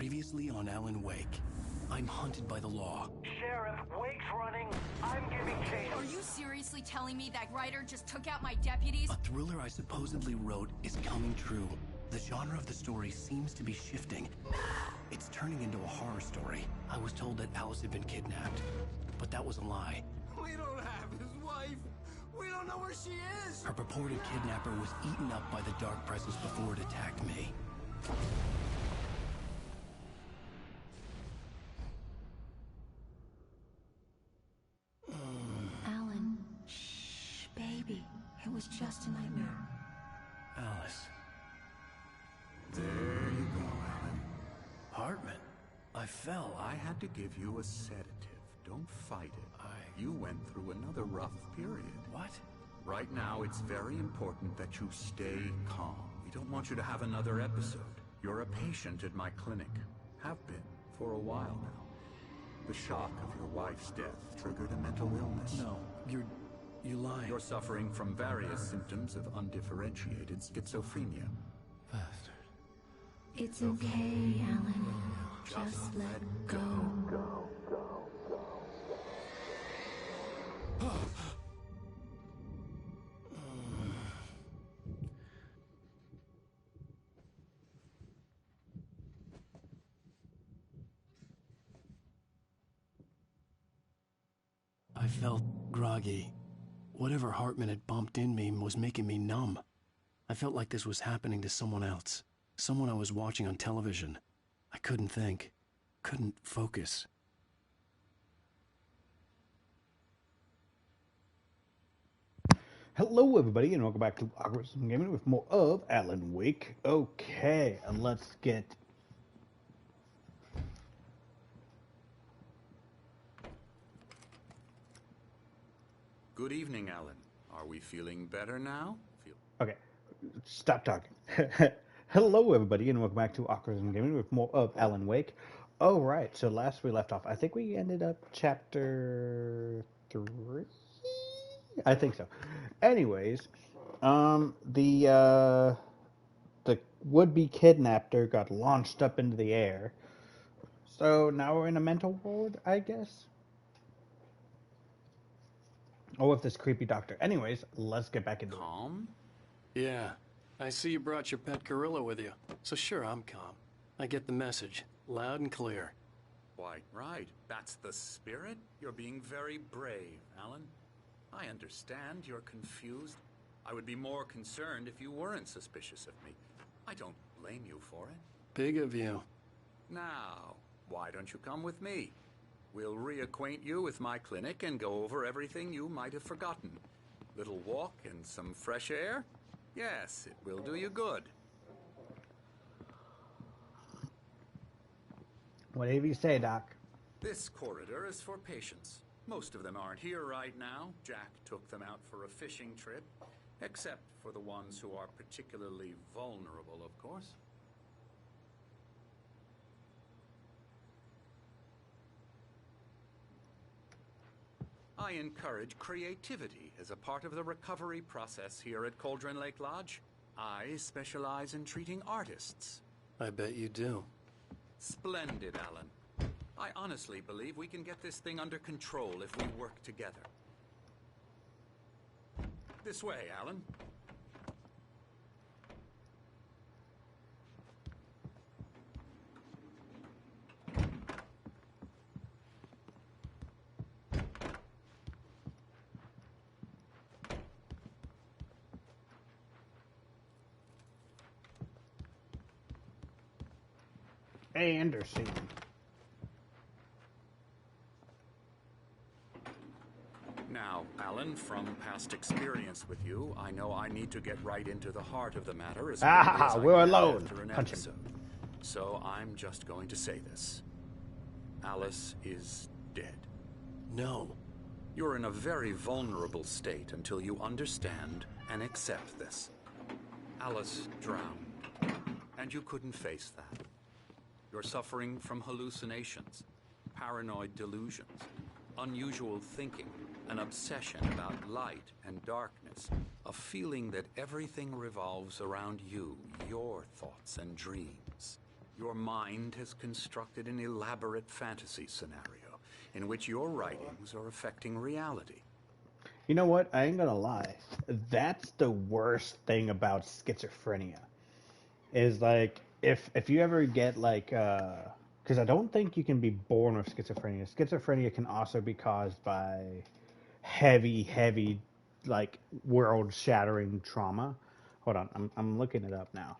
Previously on Alan Wake. I'm hunted by the law. Sheriff, Wake's running. I'm giving chase. Are you seriously telling me that writer just took out my deputies? A thriller I supposedly wrote is coming true. The genre of the story seems to be shifting. It's turning into a horror story. I was told that Alice had been kidnapped, but that was a lie. We don't have his wife. We don't know where she is. Her purported kidnapper was eaten up by the dark presence before it attacked me. Alan, shh, baby. It was just a nightmare. Alice. There you go, Alan. Hartman. I fell. I had to give you a sedative. Don't fight it. You went through another rough period. What? Right now, it's very important that you stay calm. We don't want you to have another episode. You're a patient at my clinic. Have been for a while now. The shock of your wife's death triggered a mental illness. No, you lying. You're suffering from various symptoms of undifferentiated schizophrenia. Bastard. It's okay, Alan. Just let go. I felt groggy. Whatever Hartman had bumped in me was making me numb. I felt like this was happening to someone else. Someone I was watching on television. I couldn't think. Couldn't focus. Hello everybody and welcome back to Awkward Gaming with more of Alan Wake. Okay, and let's get... Good evening, Alan. Are we feeling better now? Okay, stop talking. Hello everybody and welcome back to Awkward Gaming with more of Alan Wake. Alright, so last we left off, I think we ended up chapter 3? I think so. Anyways, the would-be kidnapper got launched up into the air. So now we're in a mental ward, I guess? Oh, with this creepy doctor. Anyways, let's get back into it. Calm? Yeah, I see you brought your pet gorilla with you. So sure, I'm calm. I get the message, loud and clear. Why, right. That's the spirit. You're being very brave, Alan. I understand you're confused. I would be more concerned if you weren't suspicious of me. I don't blame you for it. Big of you. Now, why don't you come with me? We'll reacquaint you with my clinic and go over everything you might have forgotten. Little walk and some fresh air? Yes, it will do you good. Whatever you say, Doc. This corridor is for patients. Most of them aren't here right now. Jack took them out for a fishing trip, except for the ones who are particularly vulnerable, of course. I encourage creativity as a part of the recovery process here at Cauldron Lake Lodge. I specialize in treating artists. I bet you do. Splendid, Alan. I honestly believe we can get this thing under control if we work together. This way, Alan. Anderson. Now, Alan, from past experience with you, I know I need to get right into the heart of the matter as quickly as I we're can alone. after an Punch him. episode. So I'm just going to say this. Alice is dead. No. You're in a very vulnerable state until you understand and accept this. Alice drowned, and you couldn't face that. You're suffering from hallucinations, paranoid delusions, unusual thinking, an obsession about light and darkness, a feeling that everything revolves around you, your thoughts and dreams. Your mind has constructed an elaborate fantasy scenario in which your writings are affecting reality. You know what? I ain't gonna lie. That's the worst thing about schizophrenia. Is like if you ever get like because I don't think you can be born with schizophrenia. Schizophrenia can also be caused by heavy like world shattering trauma. Hold on, I'm looking it up now.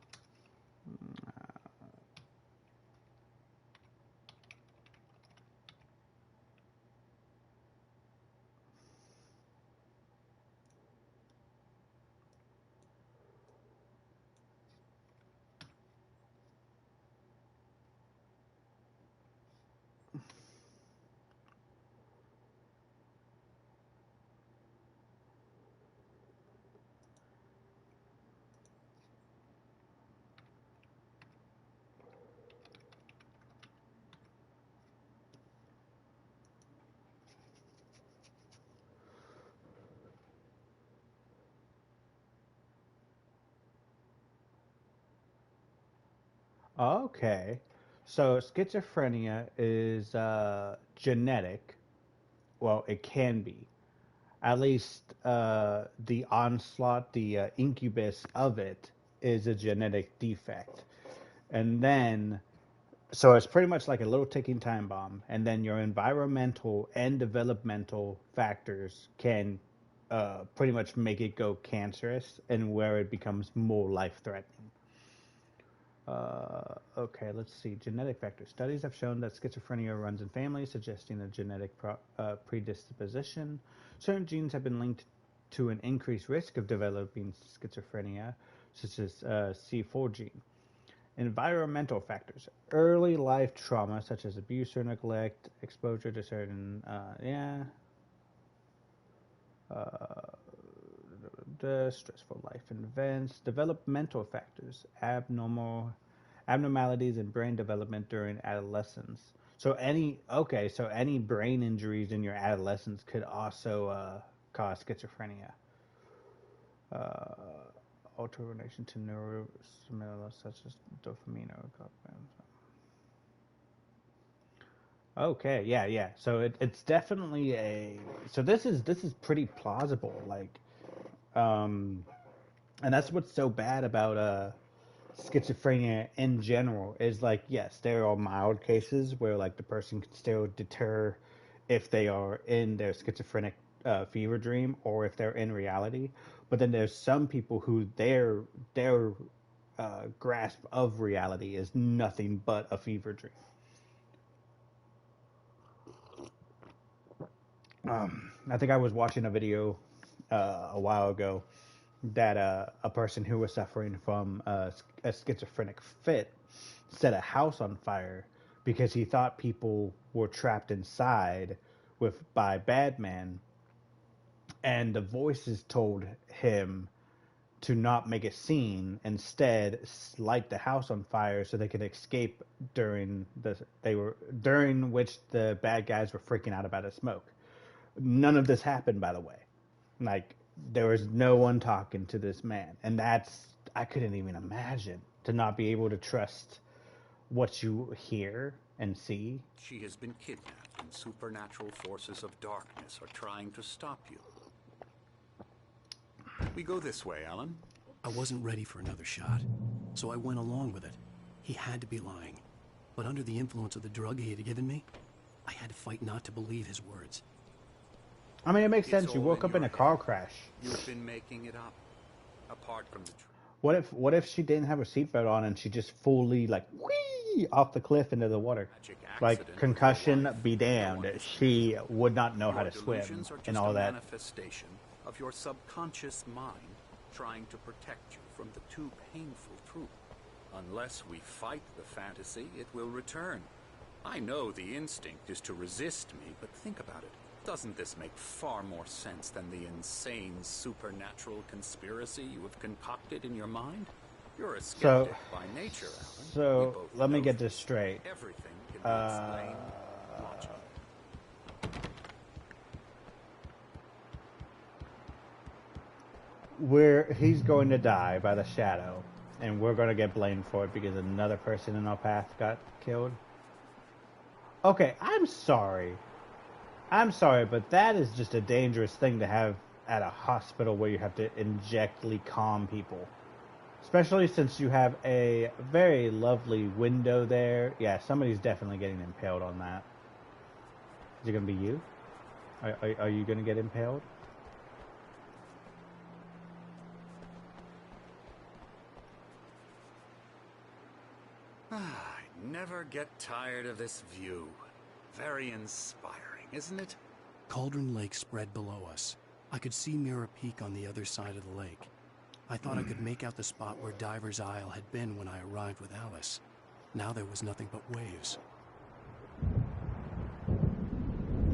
Okay, so schizophrenia is genetic. Well, it can be. At least the onslaught, the incubus of it is a genetic defect. And then, so it's pretty much like a little ticking time bomb. And then your environmental and developmental factors can pretty much make it go cancerous and where it becomes more life threatening. Okay, let's see. Genetic factors. Studies have shown that schizophrenia runs in families, suggesting a genetic predisposition. Certain genes have been linked to an increased risk of developing schizophrenia, such as C4 gene. Environmental factors. Early life trauma, such as abuse or neglect, exposure to certain, the stressful life events. Developmental factors. Abnormalities in brain development during adolescence. So any brain injuries in your adolescence could also cause schizophrenia. Uh, Alter relation to neurosimilars such as dopamine or dopamine. Okay, yeah. So it's definitely a. So this is pretty plausible. Like, um, and that's what's so bad about schizophrenia in general is like yes there are mild cases where like the person can still deter if they are in their schizophrenic fever dream or if they're in reality, but then there's some people who their grasp of reality is nothing but a fever dream. I think I was watching a video a while ago that a person who was suffering from a schizophrenic fit set a house on fire because he thought people were trapped inside with by bad men, and the voices told him to not make a scene, instead light the house on fire so they could escape during which the bad guys were freaking out about the smoke. None of this happened, by the way. Like, there was no one talking to this man. And I couldn't even imagine to not be able to trust what you hear and see. She has been kidnapped, and supernatural forces of darkness are trying to stop you. We go this way, Alan. I wasn't ready for another shot, so I went along with it. He had to be lying. But under the influence of the drug he had given me, I had to fight not to believe his words. I mean, it makes It's sense. You all woke in up in your a car head. crash. You've been making it up, apart from the truth. What if she didn't have a seatbelt on and she just fully like whee off the cliff into the water? Magic Like accident with your concussion life. be No damned. one is She would not know how Your to swim delusions are and just all a that. manifestation of your subconscious mind trying to protect you from the too painful truth. Unless we fight the fantasy, it will return. I know the instinct is to resist me, but think about it. Doesn't this make far more sense than the insane supernatural conspiracy you have concocted in your mind? You're a skeptic by nature, Alan. So We both let me know get this. this straight. Everything can be explained logically. Where he's going to die by the shadow. And we're gonna get blamed for it because another person in our path got killed. Okay, I'm sorry. I'm sorry, but that is just a dangerous thing to have at a hospital where you have to injectly calm people. Especially since you have a very lovely window there. Yeah, somebody's definitely getting impaled on that. Is it gonna be you? Are you gonna get impaled? I never get tired of this view. Very inspiring, isn't it? Cauldron Lake spread below us. I could see Mirror Peak on the other side of the lake. I thought I could make out the spot where Diver's Isle had been when I arrived with Alice. Now there was nothing but waves.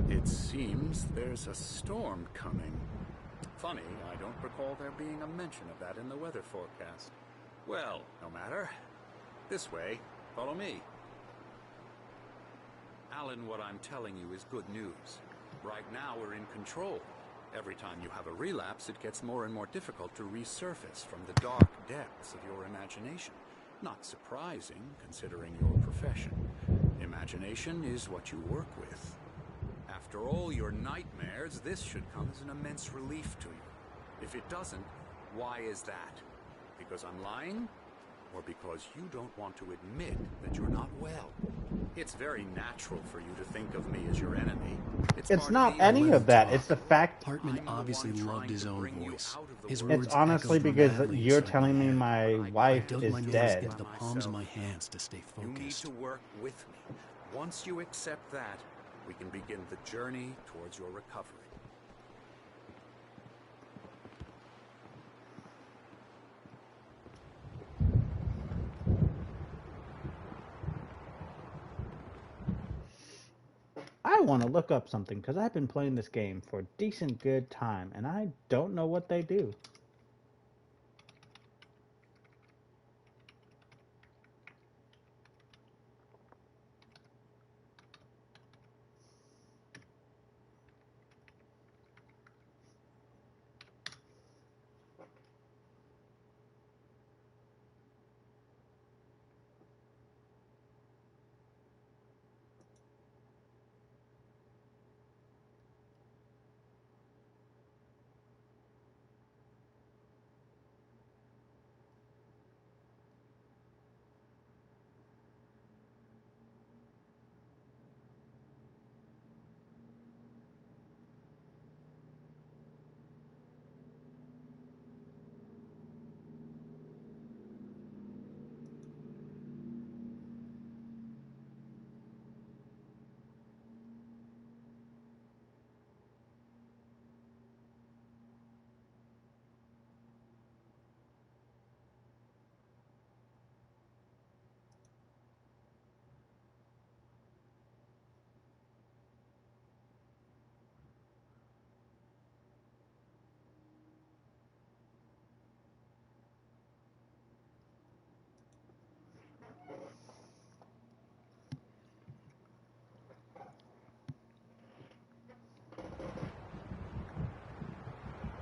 It seems there's a storm coming. Funny, I don't recall there being a mention of that in the weather forecast. Well, no matter. This way. Follow me. Alan, what I'm telling you is good news. Right now we're in control. Every time you have a relapse, it gets more and more difficult to resurface from the dark depths of your imagination. Not surprising, considering your profession. Imagination is what you work with. After all your nightmares, this should come as an immense relief to you. If it doesn't, why is that? Because I'm lying? Or because you don't want to admit that you're not well? It's very natural for you to think of me as your enemy. It's not any of that. It's the fact. Hartman obviously loved his own voice. His It's words honestly echoed because dramatically you're inside telling me head. my I wife dug is my nose dead. into the palms of my hands to stay You need focused. to work with me. Once you accept that, we can begin the journey towards your recovery. I want to look up something because I've been playing this game for a decent good time and I don't know what they do.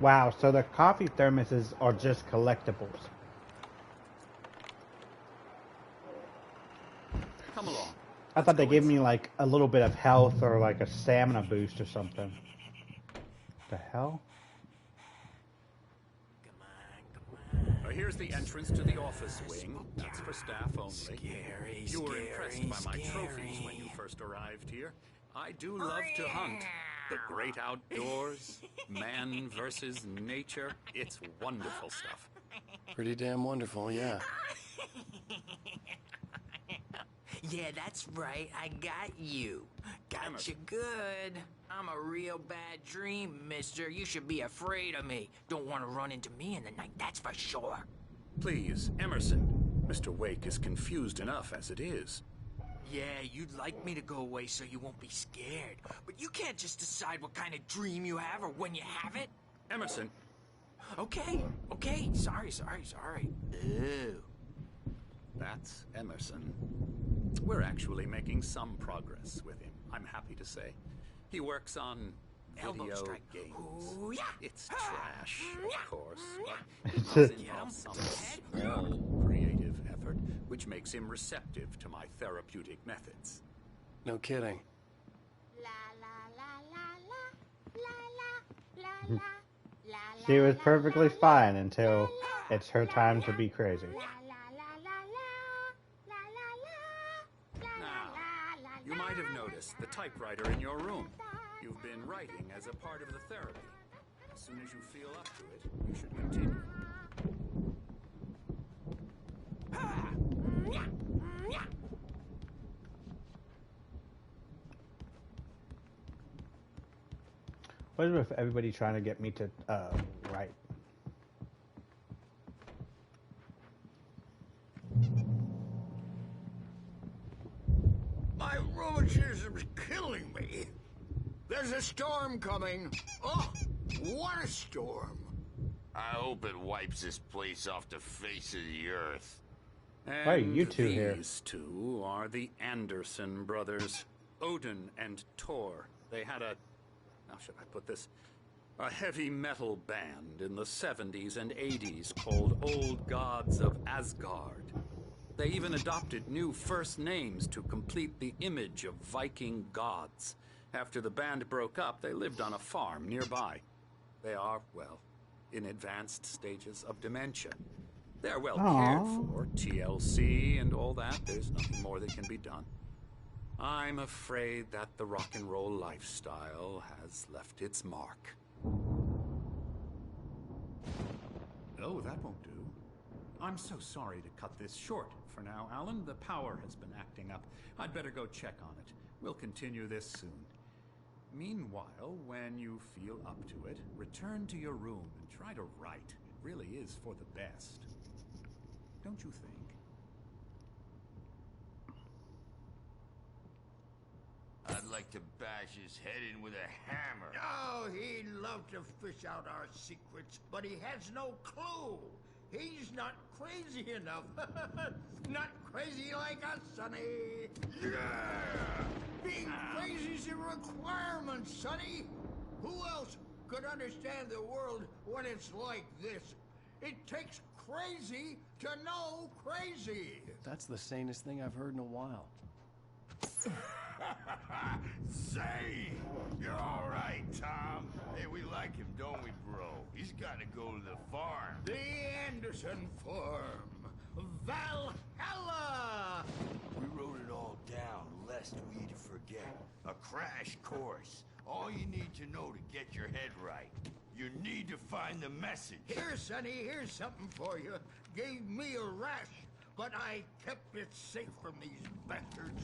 Wow, so the coffee thermoses are just collectibles. Come along. I thought they gave me like a little bit of health or like a stamina boost or something. The hell? Here's the entrance to the office wing. That's for staff only. Scary, You were scary, impressed by my scary. trophies when you first arrived here. I do love to hunt. The great outdoors, man versus nature. It's wonderful stuff. Pretty damn wonderful, yeah. Yeah, that's right. I got you. Got you good. I'm a real bad dream, mister. You should be afraid of me. Don't want to run into me in the night, that's for sure. Please, Emerson. Mr. Wake is confused enough as it is. Yeah, you'd like me to go away so you won't be scared. But you can't just decide what kind of dream you have or when you have it. Emerson. Okay. Sorry. Ew. That's Emerson. We're actually making some progress with him, I'm happy to say. He works on Elbow video strike. games. Ooh, yeah. It's trash, of course, but it does involve some small which makes him receptive to my therapeutic methods. No kidding. She was perfectly fine until it's her time to be crazy. Now, you might have noticed the typewriter in your room. You've been writing as a part of the therapy. As soon as you feel up to it, you should continue. What is with everybody trying to get me to write? My rheumatism's killing me. There's a storm coming. Oh, what a storm. I hope it wipes this place off the face of the earth. And Why are you two here? these two are the Anderson brothers, Odin and Tor. They had a, how should I put this, a heavy metal band in the 70s and 80s called Old Gods of Asgard. They even adopted new first names to complete the image of Viking gods. After the band broke up, they lived on a farm nearby. They are, well, in advanced stages of dementia. They're well cared for, TLC and all that. There's nothing more that can be done. I'm afraid that the rock and roll lifestyle has left its mark. Oh, that won't do. I'm so sorry to cut this short for now, Alan. The power has been acting up. I'd better go check on it. We'll continue this soon. Meanwhile, when you feel up to it, return to your room and try to write. It really is for the best. Don't you think? I'd like to bash his head in with a hammer. Oh, he'd love to fish out our secrets, but he has no clue. He's not crazy enough. Not crazy like us, Sonny. Yeah! Being crazy's a requirement, Sonny. Who else could understand the world when it's like this? It takes crazy to know crazy. That's the sanest thing I've heard in a while. Say, you're all right, Tom. Hey, we like him, don't we, bro? He's got to go to the farm. The Anderson Farm. Valhalla! We wrote it all down, lest we forget. A crash course. All you need to know to get your head right. You need to find the message. Here, Sonny, here's something for you. Gave me a rash, but I kept it safe from these bastards.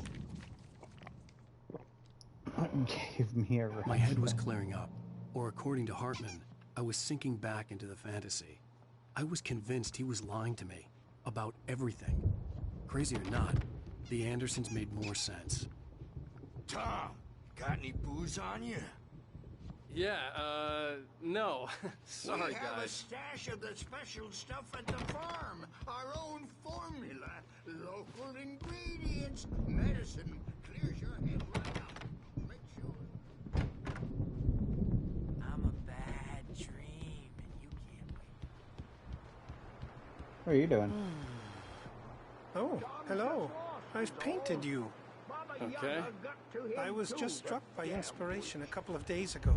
Gave me a My head was clearing up, or according to Hartman, I was sinking back into the fantasy. I was convinced he was lying to me about everything. Crazy or not, the Andersons made more sense. Tom, got any booze on you? Yeah, no. Sorry, we have a guys. stash of the special stuff at the farm. Our own formula. Local ingredients. Medicine clears your head right up. Make sure. I'm a bad dream, and you can't wait. What are you doing? Oh, hello. I've painted you. Okay. I was just struck by inspiration a couple of days ago.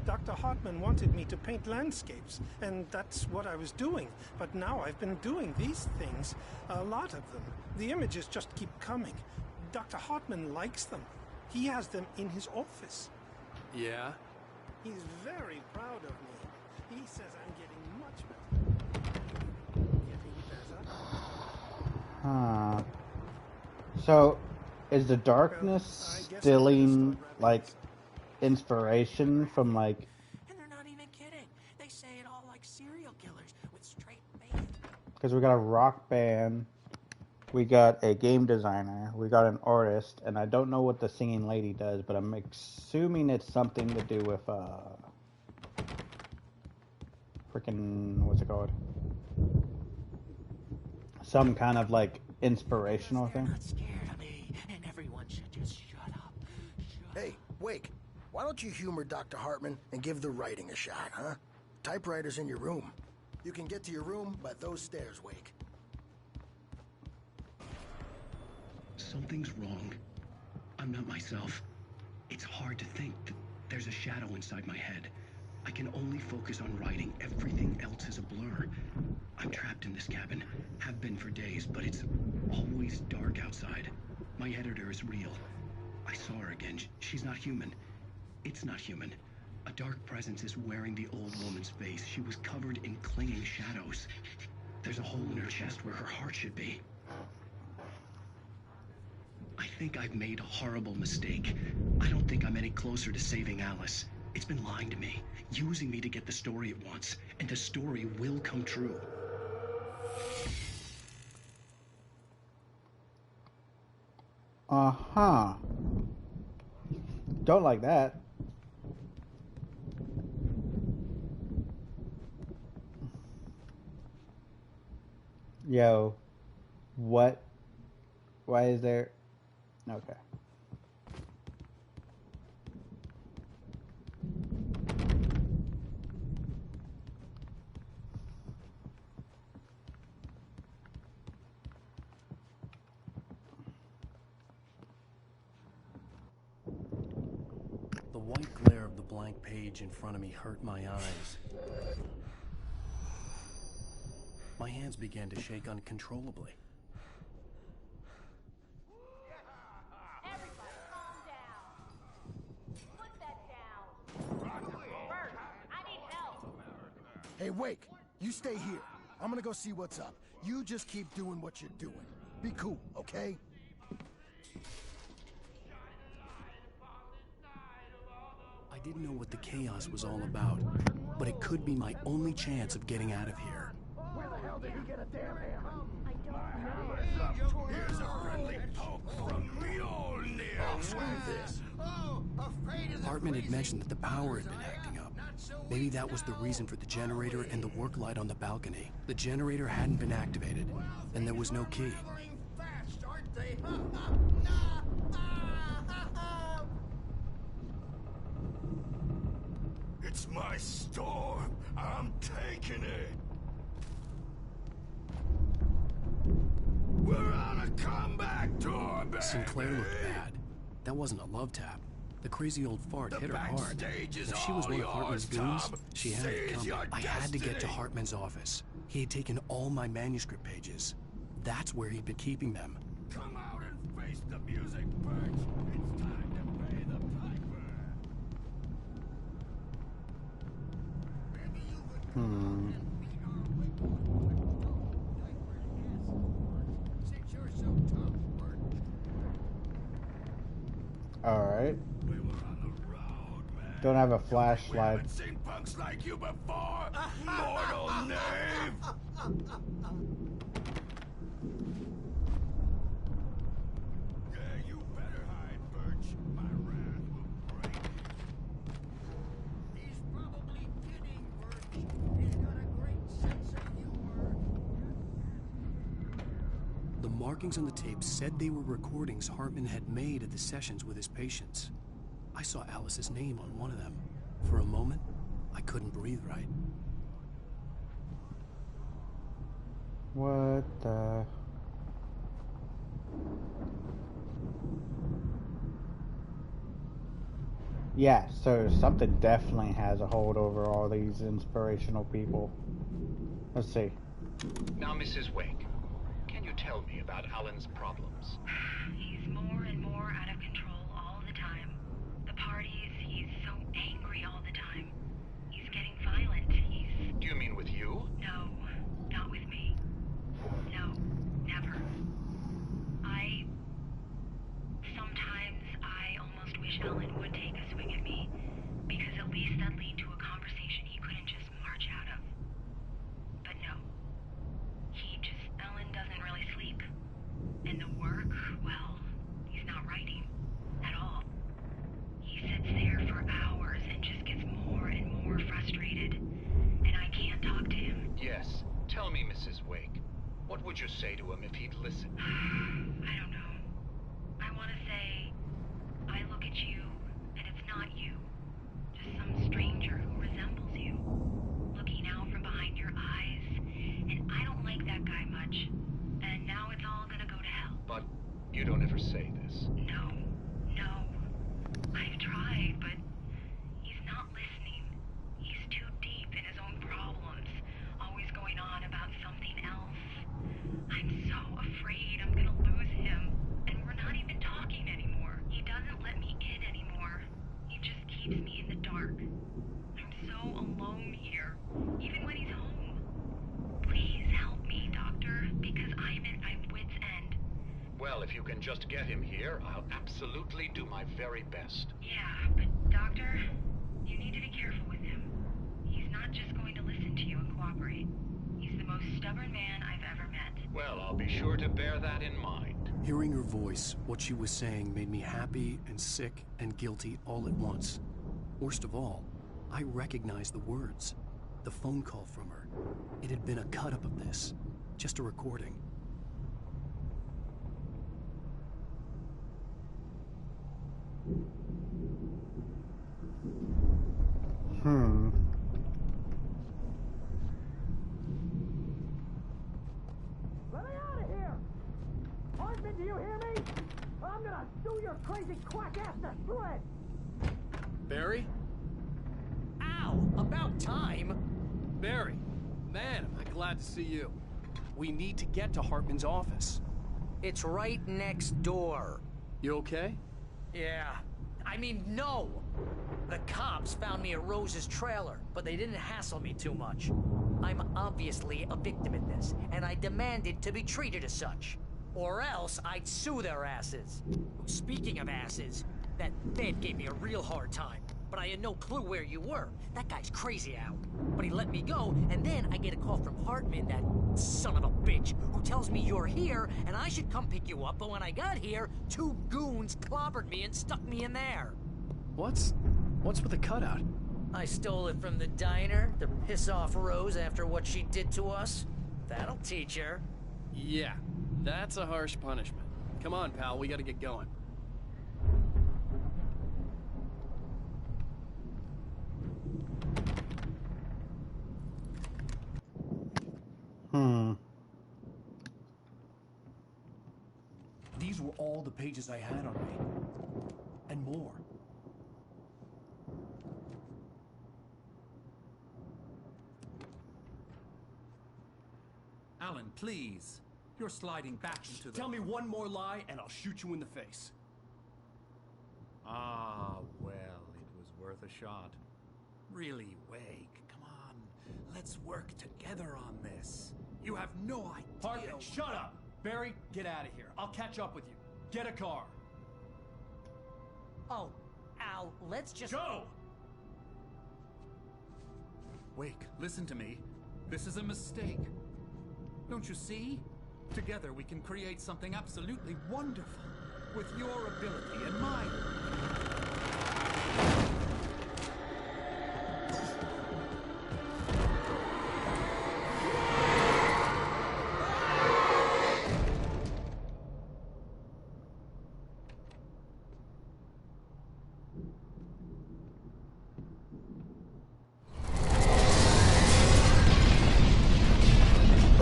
Dr. Hartman wanted me to paint landscapes, and that's what I was doing. But now I've been doing these things, a lot of them. The images just keep coming. Dr. Hartman likes them. He has them in his office. Yeah? He's very proud of me. He says I'm getting much better. Getting better? Huh. So, is the darkness I guess stealing, like, inspiration from, like... And they're not even kidding. They say it all like serial killers with straight face. Because we got a rock band, we got a game designer, we got an artist, and I don't know what the singing lady does, but I'm assuming it's something to do with, freaking, what's it called? Some kind of, like, inspirational They're thing. not scared of me, and everyone should just shut up. Hey, Wake, why don't you humor Dr. Hartman and give the writing a shot, huh? Typewriter's in your room. You can get to your room by those stairs, Wake. Something's wrong. I'm not myself. It's hard to think that there's a shadow inside my head. I can only focus on writing. Everything else is a blur. I'm trapped in this cabin. Have been for days, but it's always dark outside. My editor is real. I saw her again. She's not human. It's not human. A dark presence is wearing the old woman's face. She was covered in clinging shadows. There's a hole in her chest where her heart should be. I think I've made a horrible mistake. I don't think I'm any closer to saving Alice. It's been lying to me, using me to get the story it wants, and the story will come true. Uh-huh. Don't like that. Yo. What? Why is there... Okay. The white glare of the blank page in front of me hurt my eyes. My hands began to shake uncontrollably. Everybody, calm down. Put that down. Bert, I need help. Hey, Wake, you stay here. I'm gonna go see what's up. You just keep doing what you're doing. Be cool, okay? I didn't know what the chaos was all about, but it could be my only chance of getting out of here. Where the hell did he get a damn hammer? I don't know. Here's a friendly poke from Mjolnir. I'll screw this. Oh, afraid of the Hartman had crazy mentioned that the power had been Messiah? acting up. Not so Maybe that was the reason for the generator and the work light on the balcony. The generator hadn't been activated, and there was no key. traveling fast, aren't they? It's my storm. I'm taking it. We're on a comeback tour, baby. Sinclair looked bad. That wasn't a love tap. The crazy old fart hit her hard. backstage is If she was all one of Hartman's yours, goons, Tom. she had it Seize coming. your I had to get to destiny. Hartman's office. He had taken all my manuscript pages. That's where he'd been keeping them. Come out and face the music, Birch. It's time to pay the piper. Maybe you would Hmm. beat our way since you're so tough, Bert. Alright. We were on the road, man. Don't have a We flashlight. haven't seen punks like you before. Mortal knave. Yeah, you better hide, Birch. My wrath will break. He's probably kidding, Bert. He's got a great sense of humor. The markings on the tape said they were recordings Hartman had made at the sessions with his patients. I saw Alice's name on one of them. For a moment, I couldn't breathe right. What the... Yeah, so something definitely has a hold over all these inspirational people. Let's see. Now, Mrs. Wake, can you tell me about Alan's problems? He's more and more out of control all the time. The parties, he's so angry all the time. He's getting violent. Do you mean with you? No, not with me. No, never. Sometimes I almost wish Alan would take a swing at me, because at least that'd lead to a conversation he couldn't just march out of. But no. Alan doesn't really sleep. And the work, well, he's not writing at all. He sits there for hours and just gets more and more frustrated. And I can't talk to him. Yes. Tell me, Mrs. Wake. What would you say to him if he'd listen? I don't know. I want to say, I look at you, and it's not you. Just some stranger who resembles you. Looking out from behind your eyes. And I don't like that guy much. And now it's all gonna go to hell. But You don't ever say this. No, no. I've tried, but he's not listening. He's too deep in his own problems, always going on about something else. I'm so afraid I'm gonna lose him, and we're not even talking anymore. He doesn't let me in anymore. He just keeps me in the dark. I'm so alone here, even when he's home. Please help me, Doctor, because I'm at my wit's end. Well, if you can just get him here, I'll absolutely do my very best. Yeah, but Doctor, you need to be careful with him. He's not just going to listen to you and cooperate. He's the most stubborn man I've ever met. Well, I'll be sure to bear that in mind. Hearing her voice, what she was saying made me happy and sick and guilty all at once. Worst of all, I recognized the words. The phone call from her. It had been a cut-up of this. Just a recording. Let me out of here! Hartman, do you hear me? I'm gonna sue your crazy quack ass to shreds! Barry? Ow! About time! Barry! Man, am I glad to see you. We need to get to Hartman's office. It's right next door. You okay? Yeah. I mean, no! The cops found me at Rose's trailer, but they didn't hassle me too much. I'm obviously a victim in this, and I demanded to be treated as such. Or else I'd sue their asses. Speaking of asses, that Fed gave me a real hard time, but I had no clue where you were. That guy's crazy out. But he let me go, and then I get a call from Hartman, that son of a bitch, who tells me you're here, and I should come pick you up, but when I got here, 2 goons clobbered me and stuck me in there. What's with the cutout? I stole it from the diner to piss off Rose after what she did to us. That'll teach her. Yeah, that's a harsh punishment. Come on, pal, we gotta get going. These were all the pages I had on me. And more. Alan, please. You're sliding back into the... Tell me one more lie and I'll shoot you in the face. Ah, well, it was worth a shot. Really, Wake, come on. Let's work together on this. You have no idea... Hartman, shut up! Barry, get out of here. I'll catch up with you. Get a car. Oh, Al, let's just... Go! Wake, listen to me. This is a mistake. Don't you see? Together we can create something absolutely wonderful. With your ability and mine.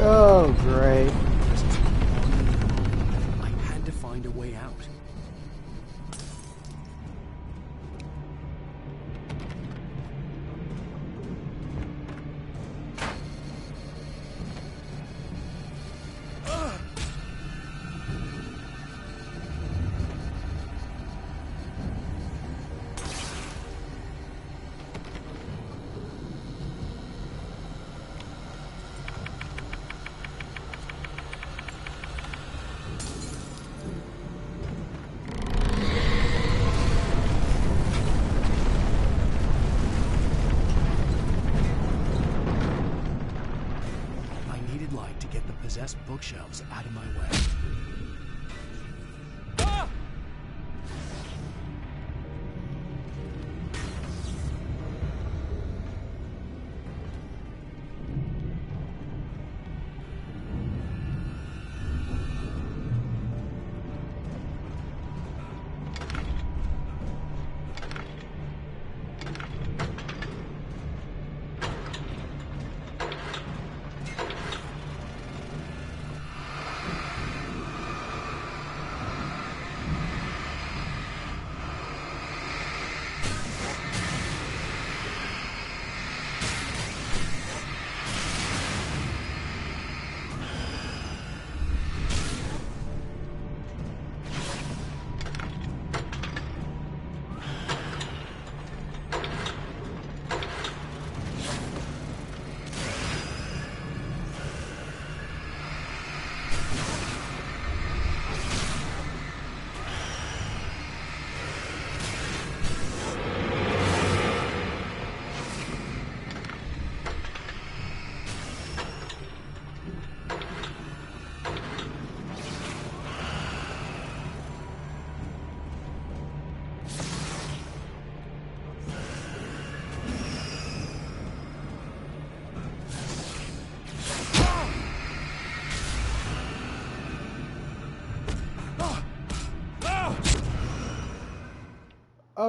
Oh, great. I had to find a way out. Possessed bookshelves out of my way. Ah!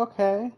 Okay.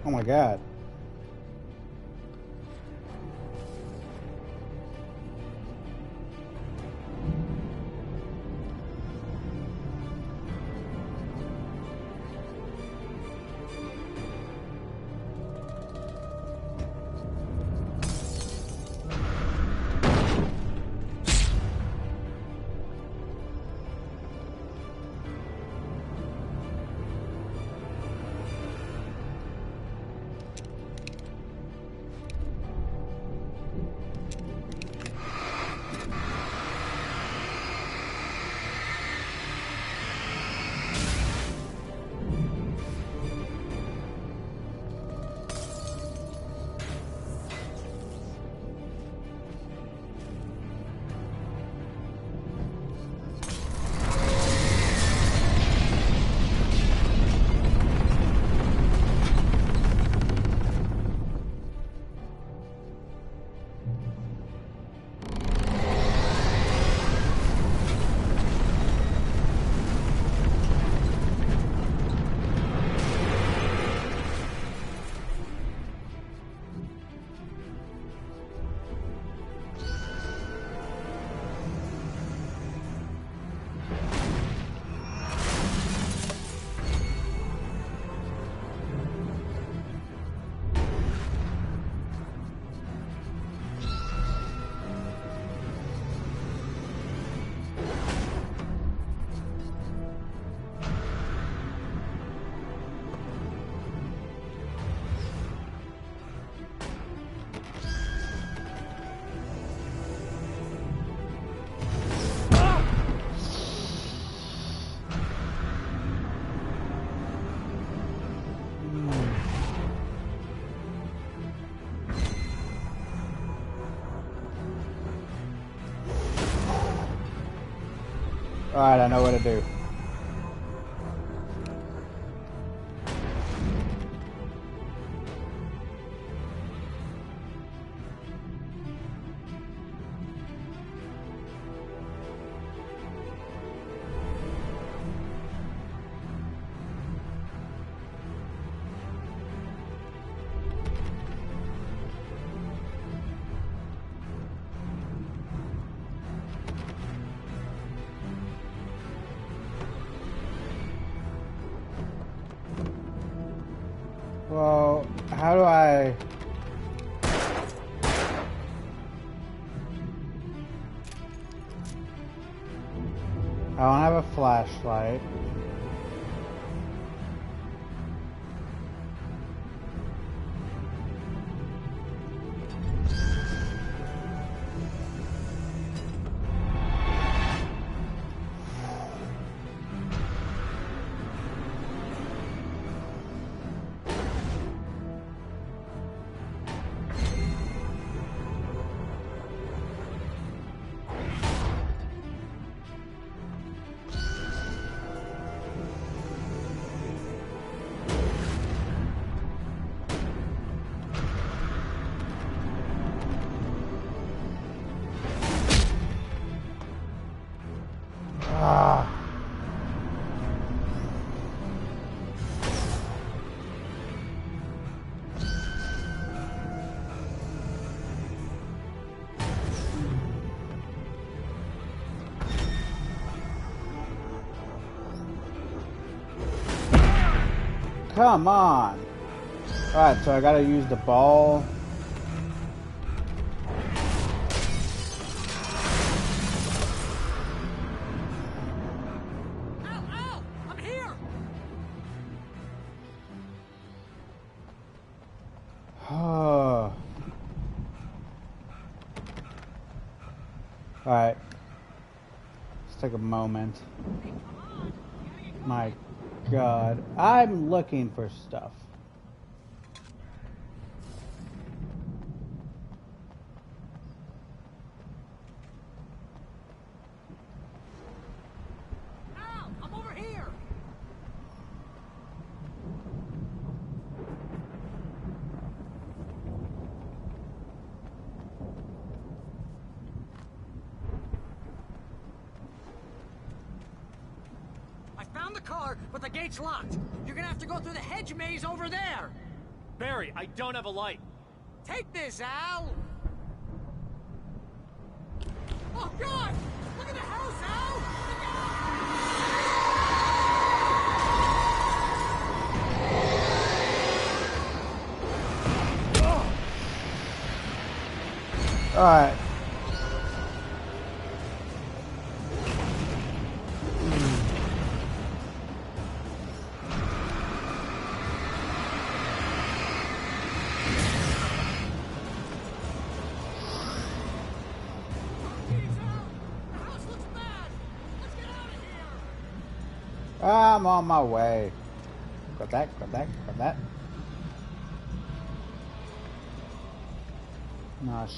Oh my god. Alright, I know what to do. Well, how do I... I don't have a flashlight. Come on! Alright, so I gotta use the ball. Ow! I'm here! Alright. Let's take a moment. My God. I'm looking for stuff. Al, I'm over here! I found the car, but the gate's locked. You're gonna have to go through the hedge maze over there. Barry, I don't have a light. Take this, Al! Oh, God! Look at the house, Al! Alright. I'm on my way. Got that, got that, got that. Now,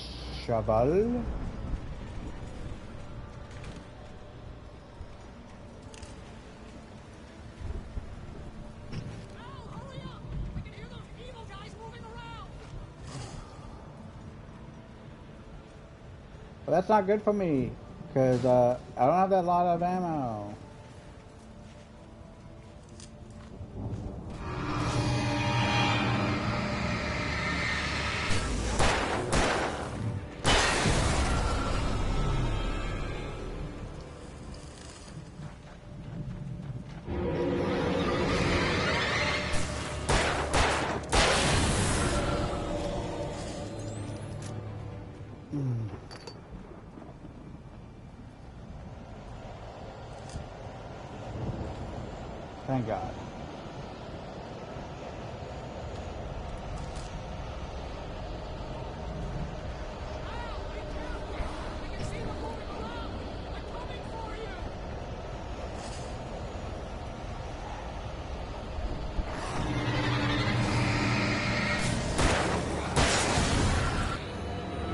shovel. Well, that's not good for me, because I don't have that lot of ammo. Thank God.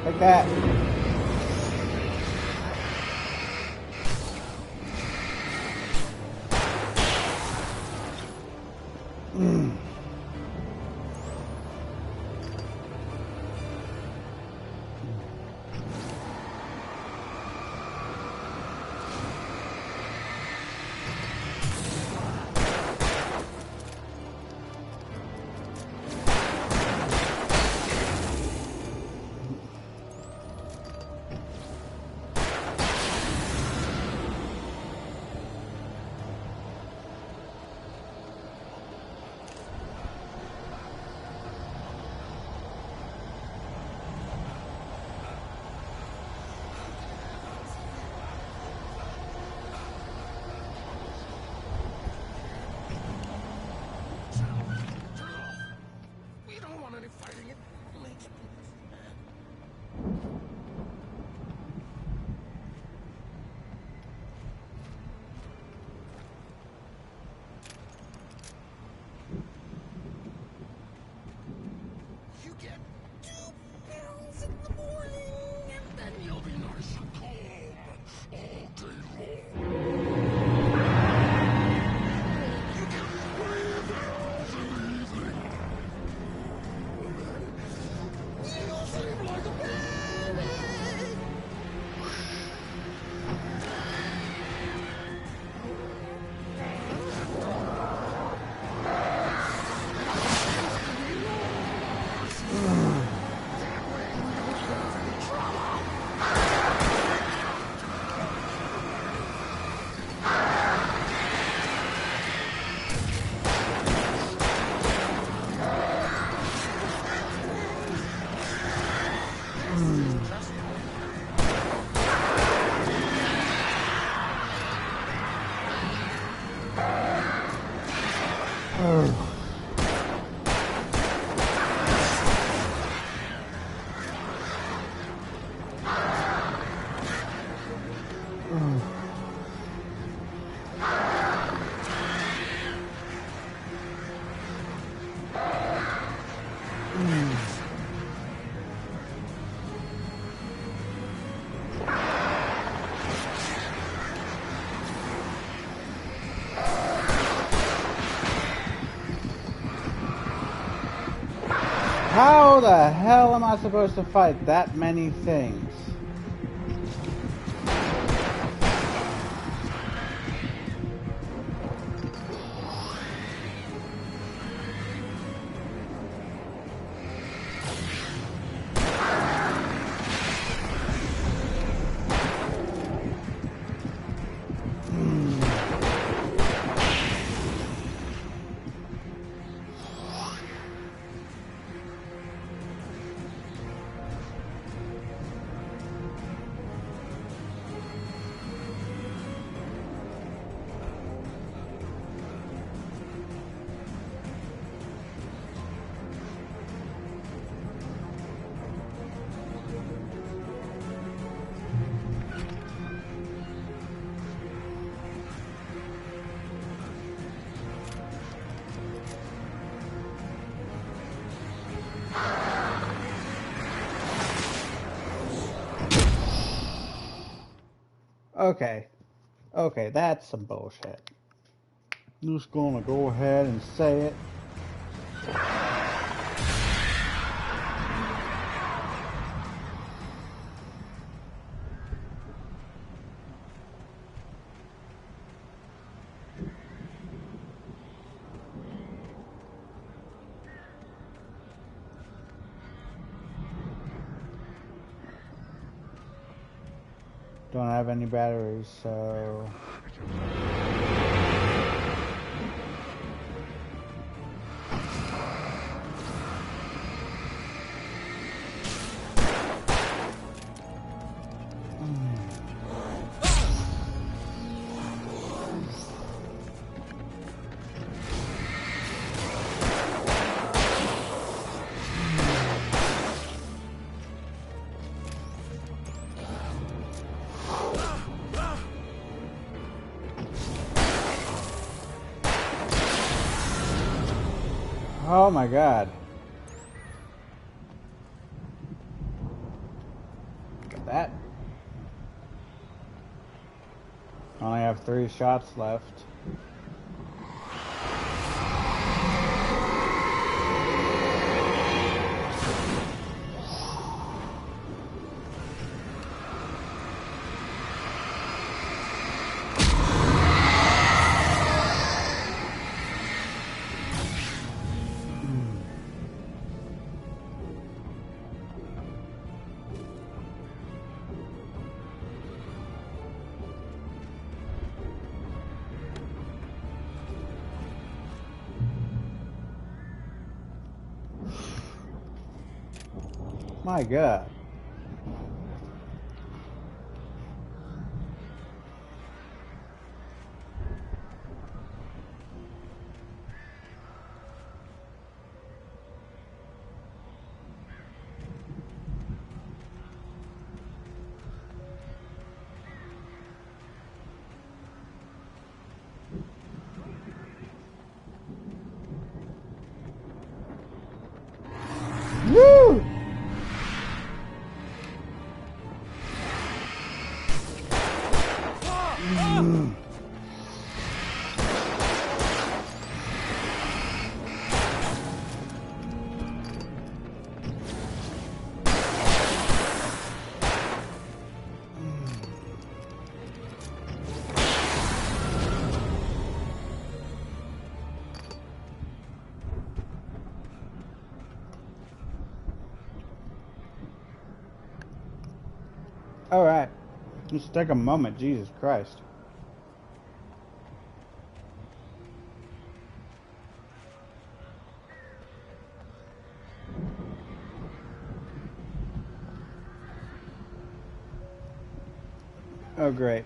Take that. How the hell am I supposed to fight that many things? Okay. Okay, that's some bullshit. I'm just gonna go ahead and say it. Don't have any batteries, so... Oh my god. Look at that. I only have 3 shots left. My god. Woo! Alright. Let's take a moment, Jesus Christ. Oh, great.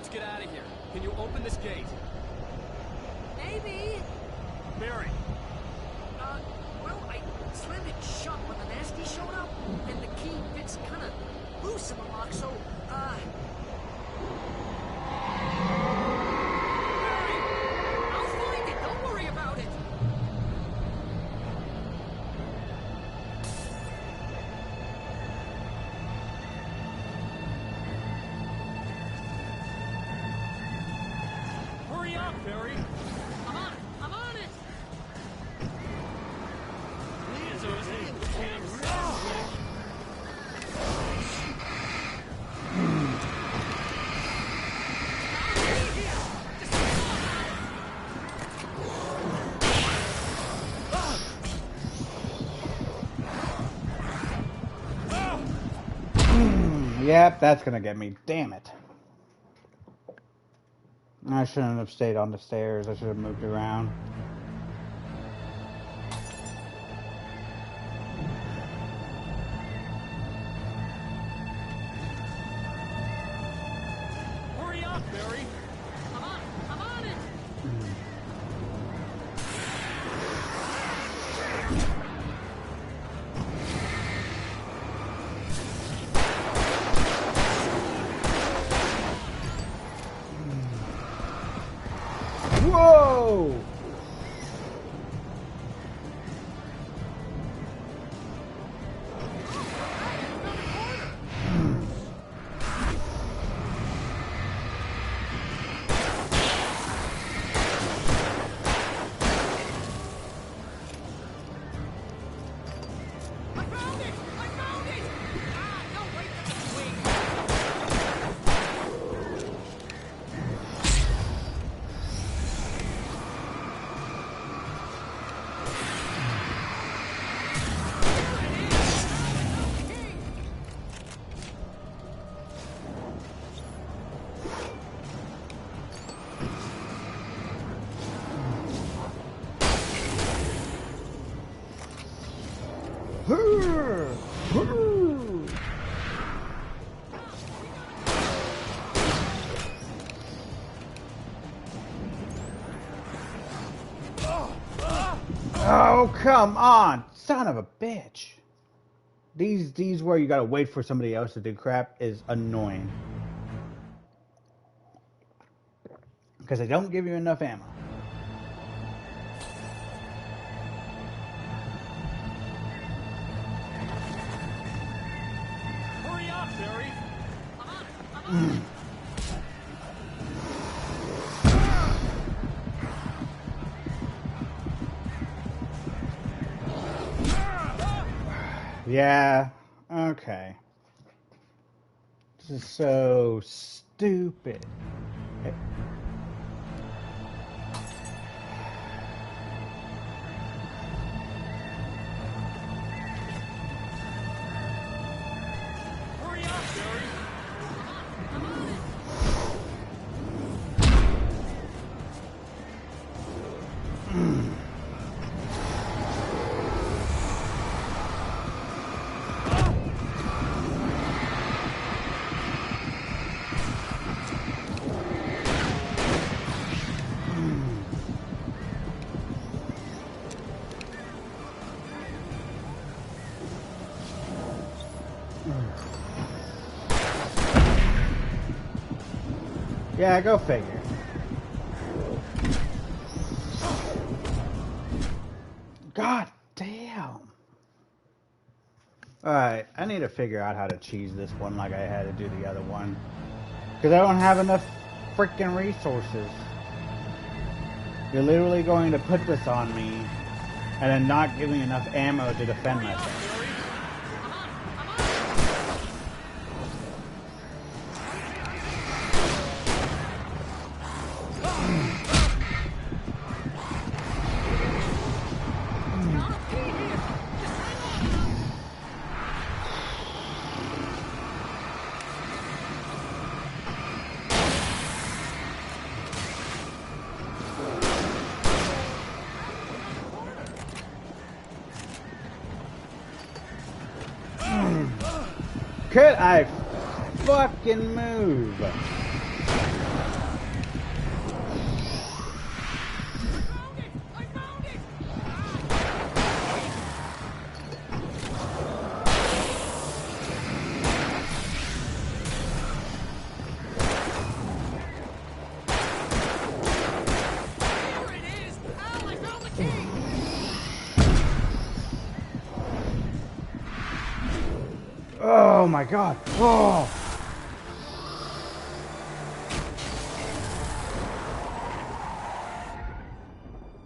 Let's get out of here. Can you open this gate? Maybe. Barry. Well, I slammed it shut when the nasty showed up, and the key fits kind of loose in the lock, so, Barry! I'll find it, don't worry about it! Hurry up, Barry! I'm on it! I'm on it! Yep, that's gonna get me. Damn it. I shouldn't have stayed on the stairs. I should have moved around. Hurry up, Barry! I'm on it! Whoa! Oh, come on, son of a bitch. These where you gotta wait for somebody else to do crap is annoying. Because they don't give you enough ammo. Hurry up, Barry! Yeah, okay. This is so stupid. Hurry up, Barry! Yeah, go figure. God damn. Alright, I need to figure out how to cheese this one like I had to do the other one. Because I don't have enough freaking resources. You're literally going to put this on me and then not give me enough ammo to defend myself. Could I fucking move? Oh my god. Oh.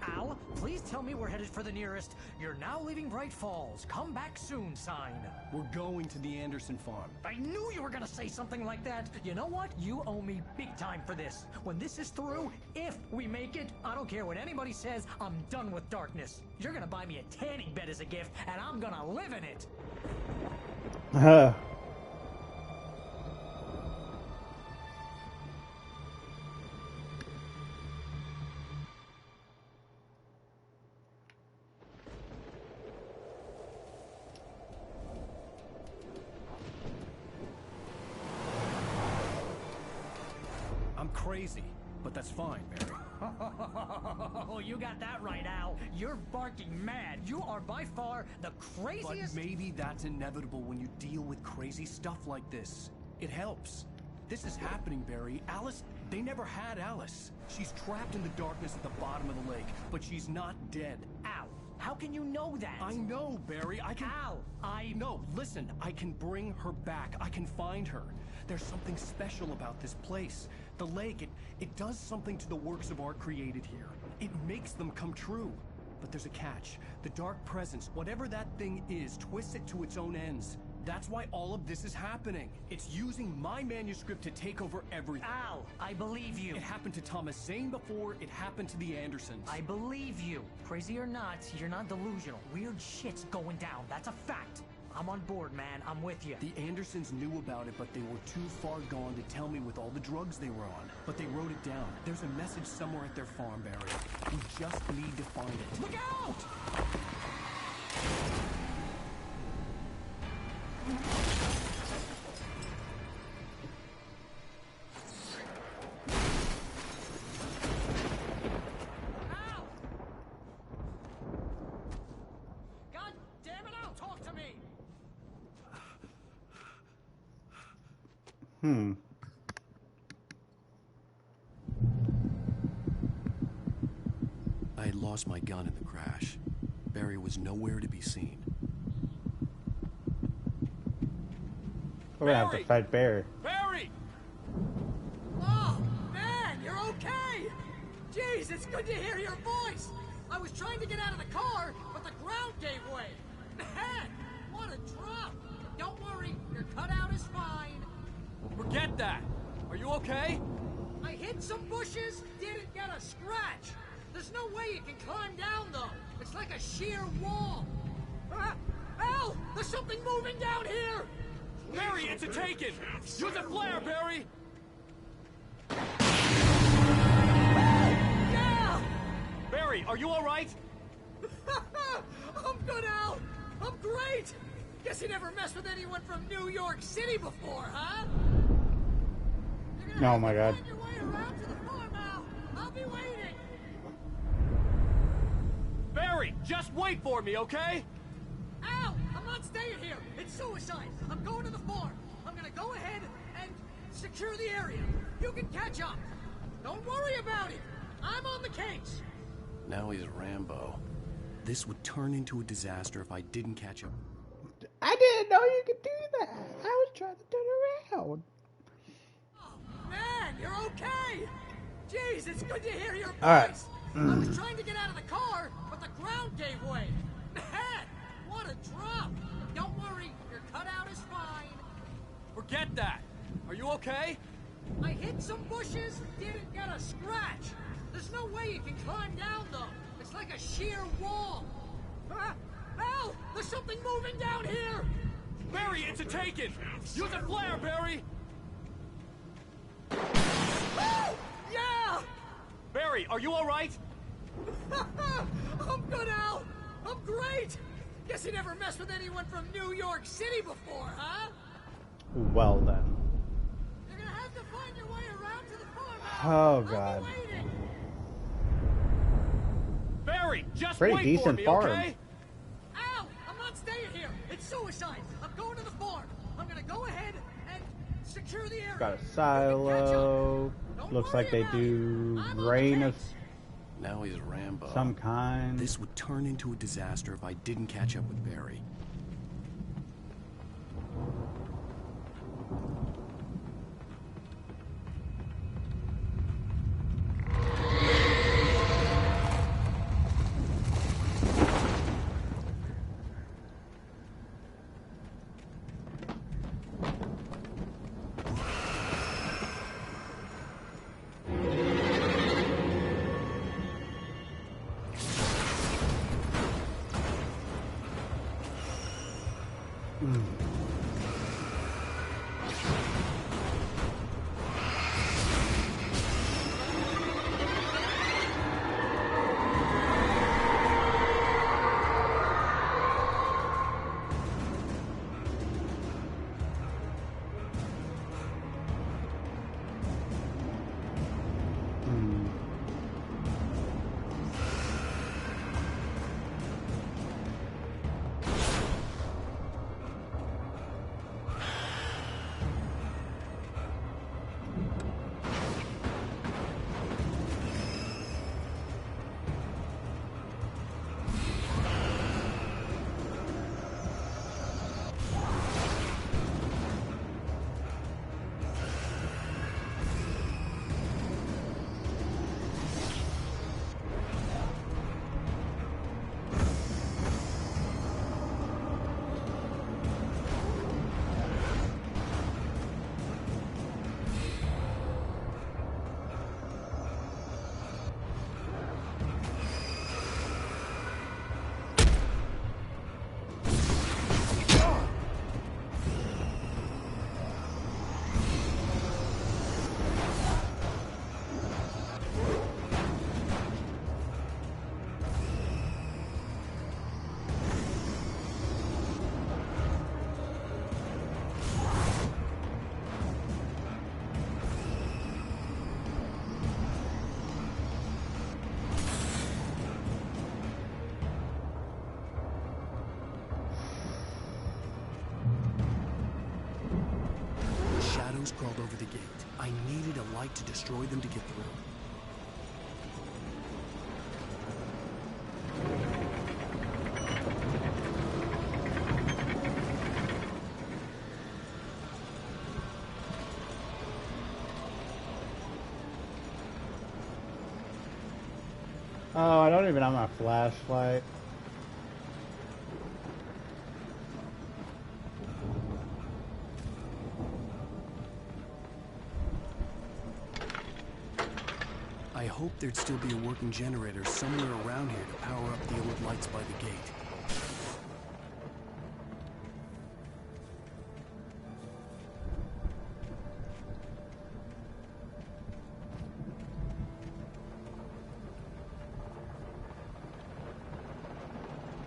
Al, please tell me we're headed for the nearest "You're now leaving Bright Falls. Come back soon" sign. We're going to the Anderson farm. I knew you were gonna say something like that. You know what? You owe me big time for this. When this is through, if we make it, I don't care what anybody says, I'm done with darkness. You're gonna buy me a tanning bed as a gift, and I'm gonna live in it. I'm crazy, but that's fine, Barry. Oh, you got that right, Al. You're barking mad. You are by far the craziest. But maybe that's inevitable when you deal with crazy stuff like this. It helps. This is happening, Barry. Alice, they never had Alice. She's trapped in the darkness at the bottom of the lake, but she's not dead. Al, how can you know that? I know, Barry. I can... Al, No, listen. I can bring her back. I can find her. There's something special about this place. The lake, it does something to the works of art created here. It makes them come true. But there's a catch. The dark presence, whatever that thing is, twists it to its own ends. That's why all of this is happening. It's using my manuscript to take over everything. Al, I believe you. It happened to Thomas Zane before, it happened to the Andersons. I believe you. Crazy or not, you're not delusional. Weird shit's going down. That's a fact. I'm on board, man. I'm with you. The Andersons knew about it, but they were too far gone to tell me with all the drugs they were on. But they wrote it down. There's a message somewhere at their farm, Barry. We just need to find it. Look out! God damn it, Al, talk to me! I had lost my gun in the crash. Barry was nowhere to be seen. We're gonna have to fight Barry. Barry! Oh, man, you're okay! Jeez, it's good to hear your voice! I was trying to get out of the car, but the ground gave way! Man, what a drop! Don't worry, your cutout is fine. Forget that! Are you okay? I hit some bushes, didn't get a scratch. There's no way you can climb down, though. It's like a sheer wall. Al, there's something moving down here! Barry, it's a taken! Use a flare, Barry! Yeah! Barry, are you alright? I'm good, Al. I'm great. Guess you never messed with anyone from New York City before, huh? Oh my god. Find your way around to the farm, Al. I'll be waiting. Barry, just wait for me, okay? Al, I'm not staying here. It's suicide. I'm going to the farm. I'm gonna go ahead and secure the area. You can catch up. Don't worry about it. I'm on the case. Now he's Rambo. This would turn into a disaster if I didn't catch up. I didn't know you could do that. I was trying to turn around. Oh, man, you're okay. Jeez, it's good to hear your voice. All right. I was trying to get out of the car, but the ground gave way. Man, what a drop. Don't worry, your cutout is fine. Forget that! Are you okay? I hit some bushes, didn't get a scratch. There's no way you can climb down, though. It's like a sheer wall. Al, there's something moving down here. Barry, it's a taken! Use a flare, Barry! Yeah! Barry, are you alright? I'm good, Al. I'm great. Guess you never messed with anyone from New York City before, huh? Well then. You're gonna have to find your way around to the farm. Oh god. Barry, just Pretty wait decent for me, farm. okay? Al, I'm not staying here. It's suicide. I'm going to the farm. I'm gonna go ahead and secure the area. Got a silo. Looks like they do rain of Now he's Rambo. some kind. This would turn into a disaster if I didn't catch up with Barry. shadows crawled over the gate. I needed a light to destroy them to get through. Oh, I don't even have my flashlight. I hoped there'd still be a working generator somewhere around here to power up the old lights by the gate.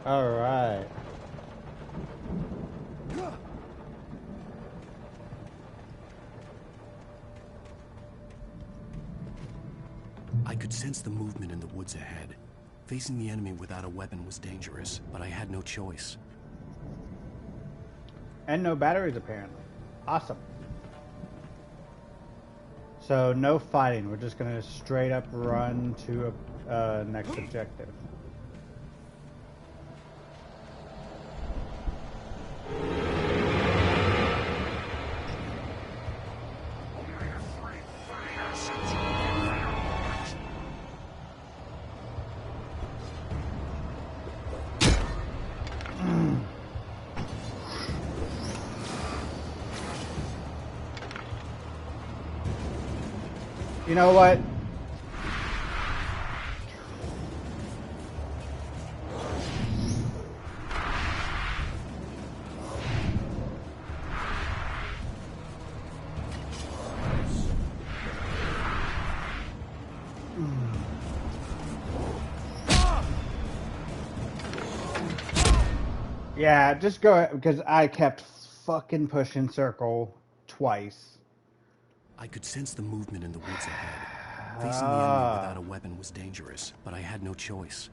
All right. I could sense the movement in the woods ahead. Facing the enemy without a weapon was dangerous, but I had no choice. And no batteries, apparently. Awesome. So, no fighting. We're just going to straight up run to a next objective. You know what? Yeah, just go ahead, because I kept fucking pushing circle twice. I could sense the movement in the woods ahead. Facing the enemy without a weapon was dangerous, but I had no choice.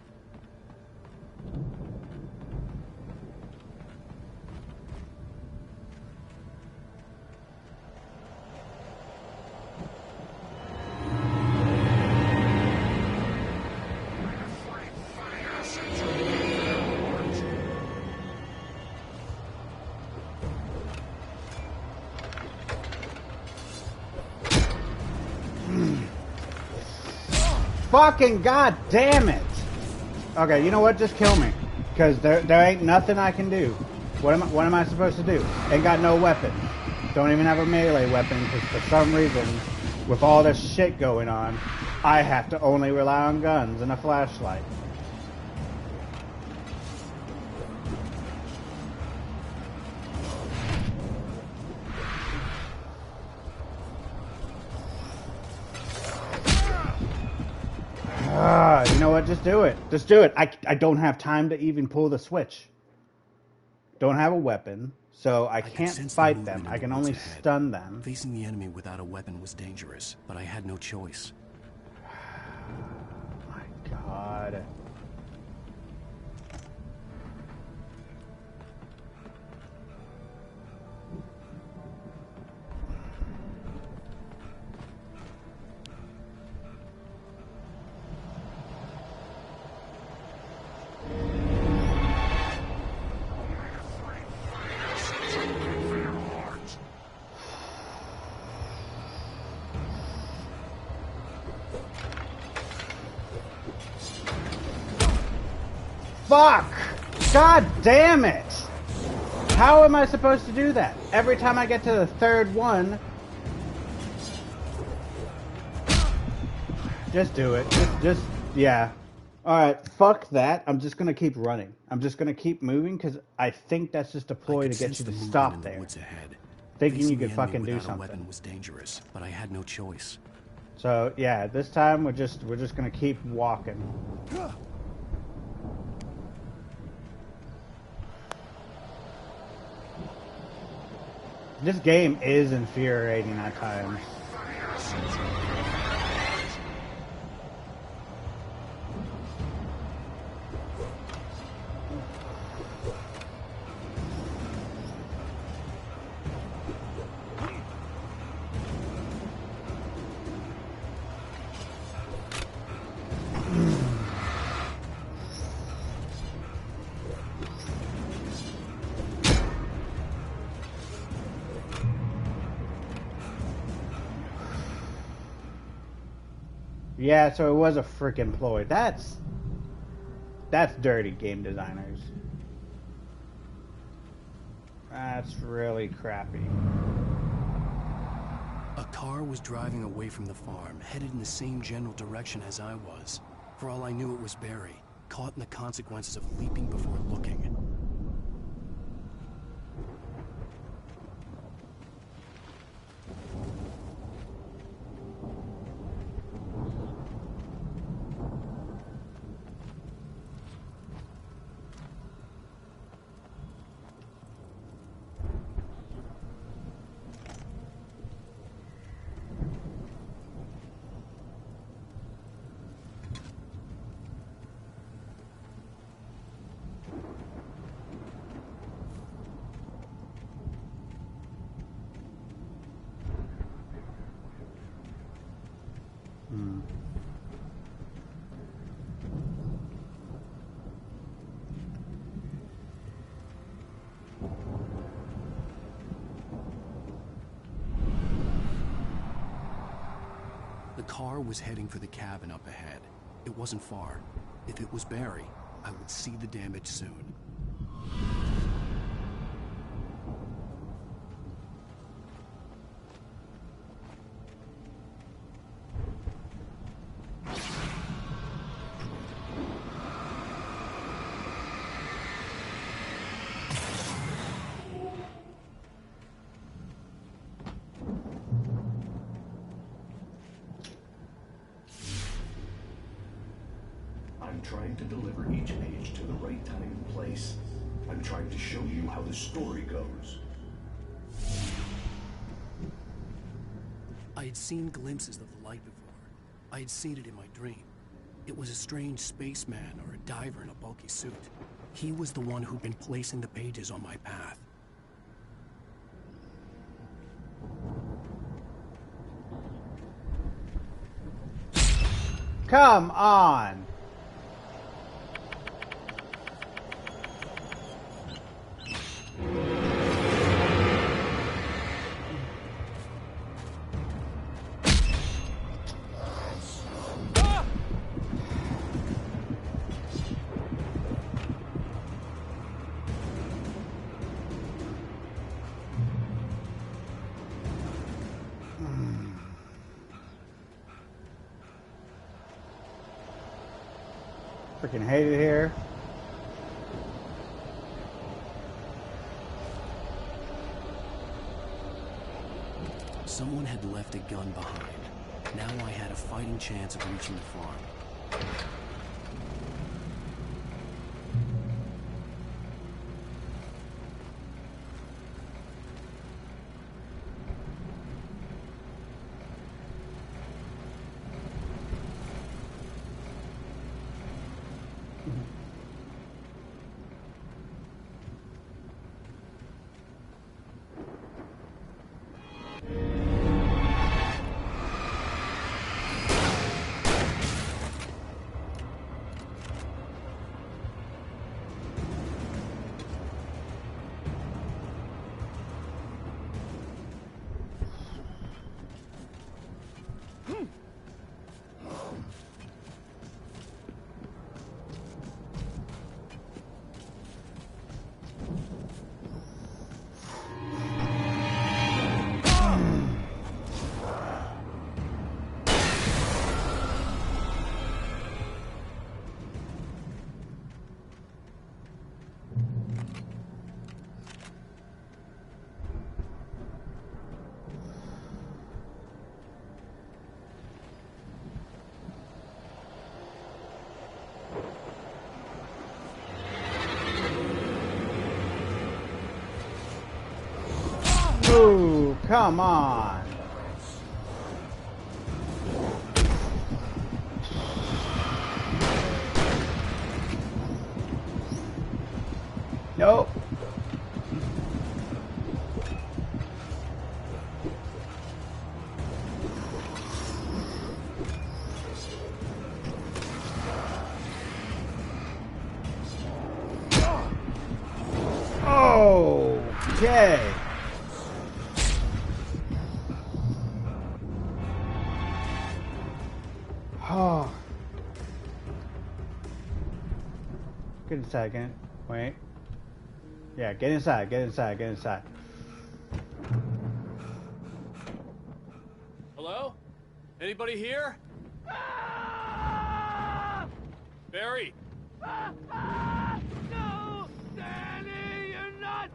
Fucking god damn it! Okay, you know what? Just kill me, because there ain't nothing I can do. What am I supposed to do? Ain't got no weapon. Don't even have a melee weapon, because for some reason, with all this shit going on, I have to only rely on guns and a flashlight. You know what? Just do it. Just do it. I don't have time to even pull the switch. Don't have a weapon, so I can't fight them. I can only stun them. Facing the enemy without a weapon was dangerous, but I had no choice. My god. Fuck! God damn it! How am I supposed to do that? Every time I get to the third one... Just do it. Yeah. Alright, fuck that. I'm just gonna keep running. I'm just gonna keep moving, because I think that's just a ploy to get you to stop there. Thinking you could fucking do something. Weapon was dangerous, but I had no choice. So, yeah, this time we're just gonna keep walking. This game is infuriating at times. Yeah, so it was a freaking ploy. That's dirty, game designers. That's really crappy. A car was driving away from the farm, headed in the same general direction as I was. For all I knew, it was Barry, caught in the consequences of leaping before looking. The car was heading for the cabin up ahead. It wasn't far. If it was Barry, I would see the damage soon. I'm trying to deliver each page to the right time and place. I'm trying to show you how the story goes. I had seen glimpses of the light before. I had seen it in my dream. It was a strange spaceman or a diver in a bulky suit. He was the one who'd been placing the pages on my path. Come on! Freaking hate it here. Someone had left a gun behind. Now I had a fighting chance of reaching the farm. Ooh, come on. Nope. Okay. Oh. Get inside, get in. Wait. Yeah, get inside, get inside, get inside. Hello? Anybody here? Barry! No! Danny, you're not!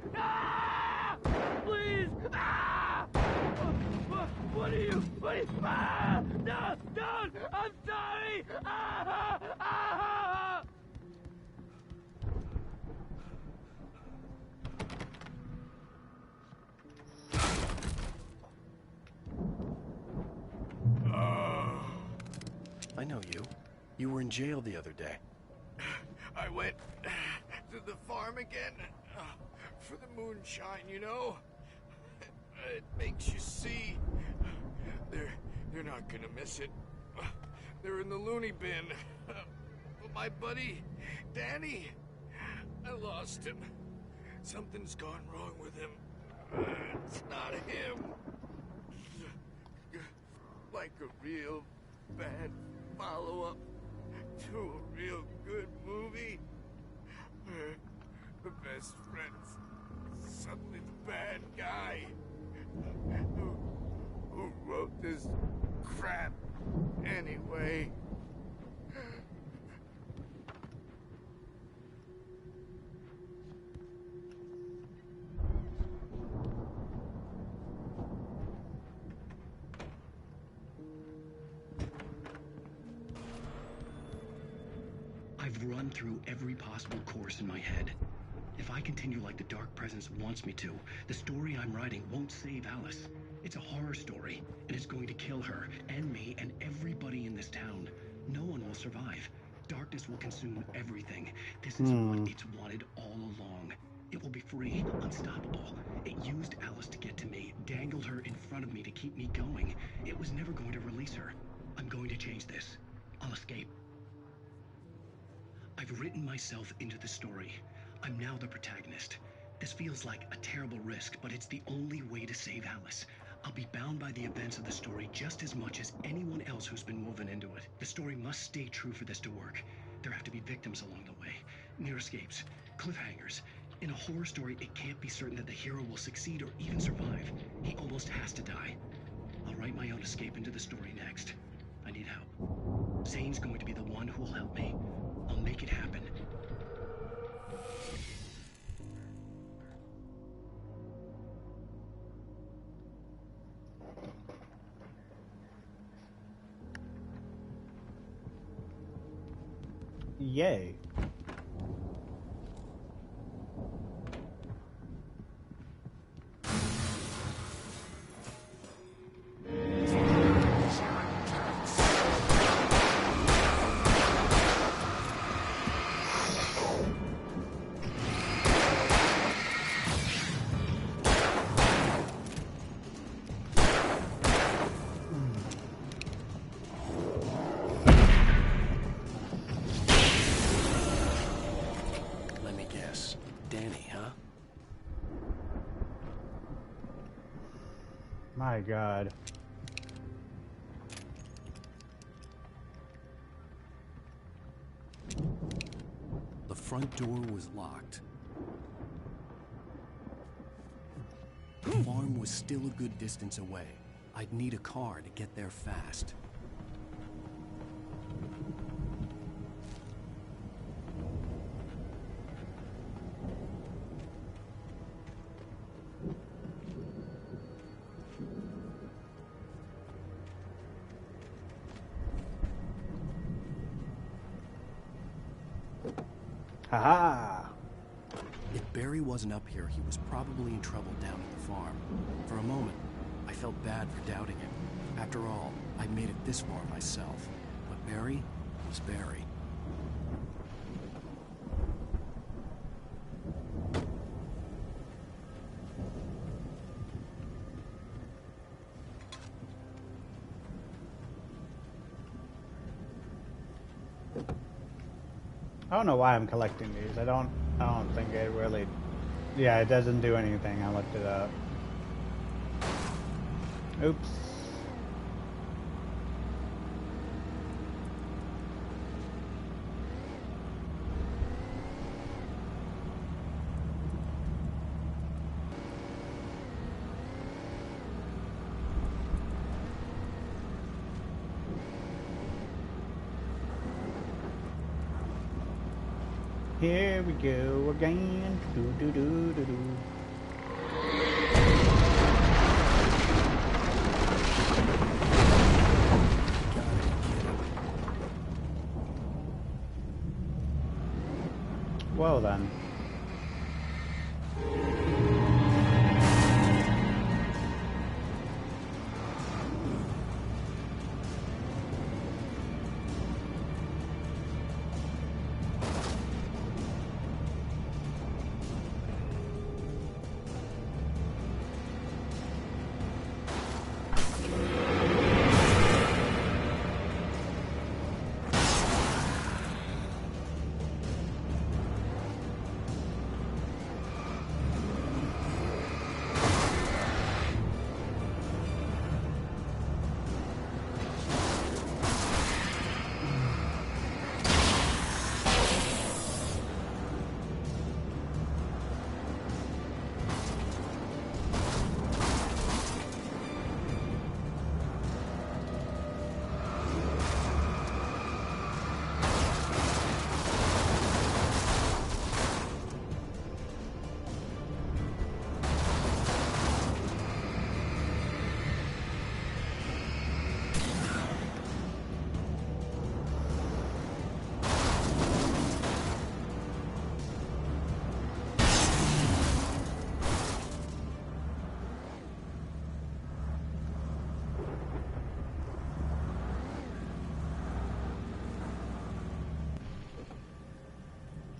Please! What are you? No! Don't! I'm sorry! I know you. You were in jail the other day. I went to the farm again for the moonshine, you know? It makes you see. They're not gonna miss it. They're in the loony bin. But my buddy, Danny, I lost him. Something's gone wrong with him. It's not him. Like a real bad follow-up to a real good movie. The best friend's suddenly the bad guy. Who wrote this crap anyway? I've run through every possible course in my head. If I continue like the Dark Presence wants me to, the story I'm writing won't save Alice. It's a horror story, and it's going to kill her, and me, and everybody in this town. No one will survive. Darkness will consume everything. This is what it's wanted all along. It will be free, unstoppable. It used Alice to get to me, dangled her in front of me to keep me going. It was never going to release her. I'm going to change this. I'll escape. I've written myself into the story. I'm now the protagonist. This feels like a terrible risk, but it's the only way to save Alice. I'll be bound by the events of the story just as much as anyone else who's been woven into it. The story must stay true for this to work. There have to be victims along the way, near escapes, cliffhangers. In a horror story, it can't be certain that the hero will succeed or even survive. He almost has to die. I'll write my own escape into the story next. I need help. Zane's going to be the one who will help me. I'll make it happen. Yay. My God. The front door was locked. The farm was still a good distance away. I'd need a car to get there fast. Haha! If Barry wasn't up here, he was probably in trouble down at the farm. For a moment, I felt bad for doubting him. After all, I made it this far myself. But Barry was Barry. I don't know why I'm collecting these. I don't think it really... Yeah, it doesn't do anything. I looked it up. Oops. Here we go again. Do do do do do. Well then.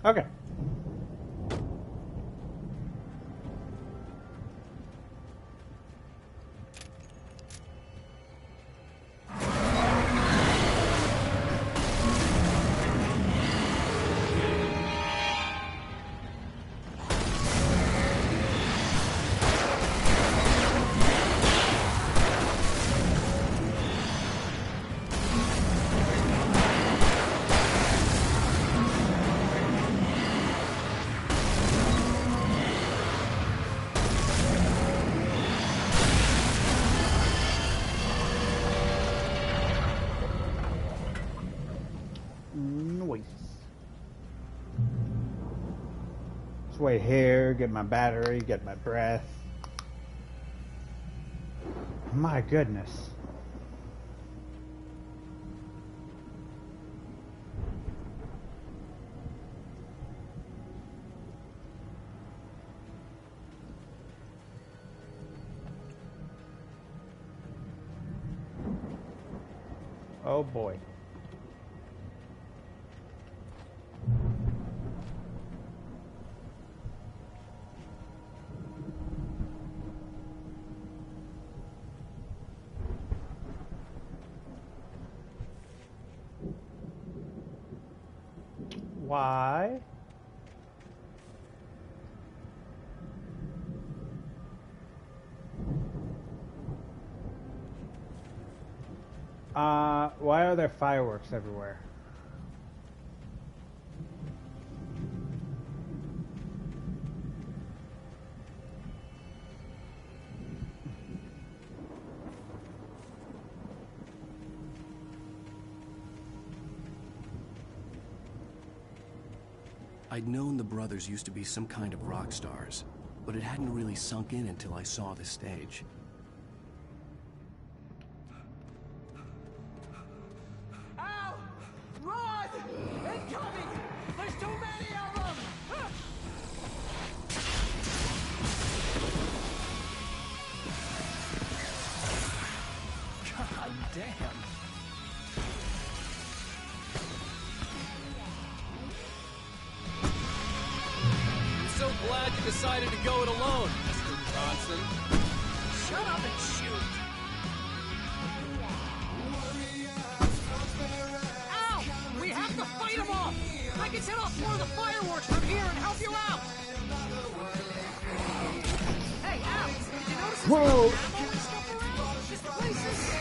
Okay. Just wait here, get my battery, get my breath. My goodness. Oh boy. Why? Why are there fireworks everywhere? I'd known the brothers used to be some kind of rock stars, but it hadn't really sunk in until I saw the stage. Ow! Run! Incoming! There's too many of them! God damn. So glad you decided to go it alone, Mr. Johnson. Shut up and shoot! Ow! We have to fight them off! I can set off more of the fireworks from here and help you out! Hey, Al! Did you notice there's ammo and stuff around? This place is...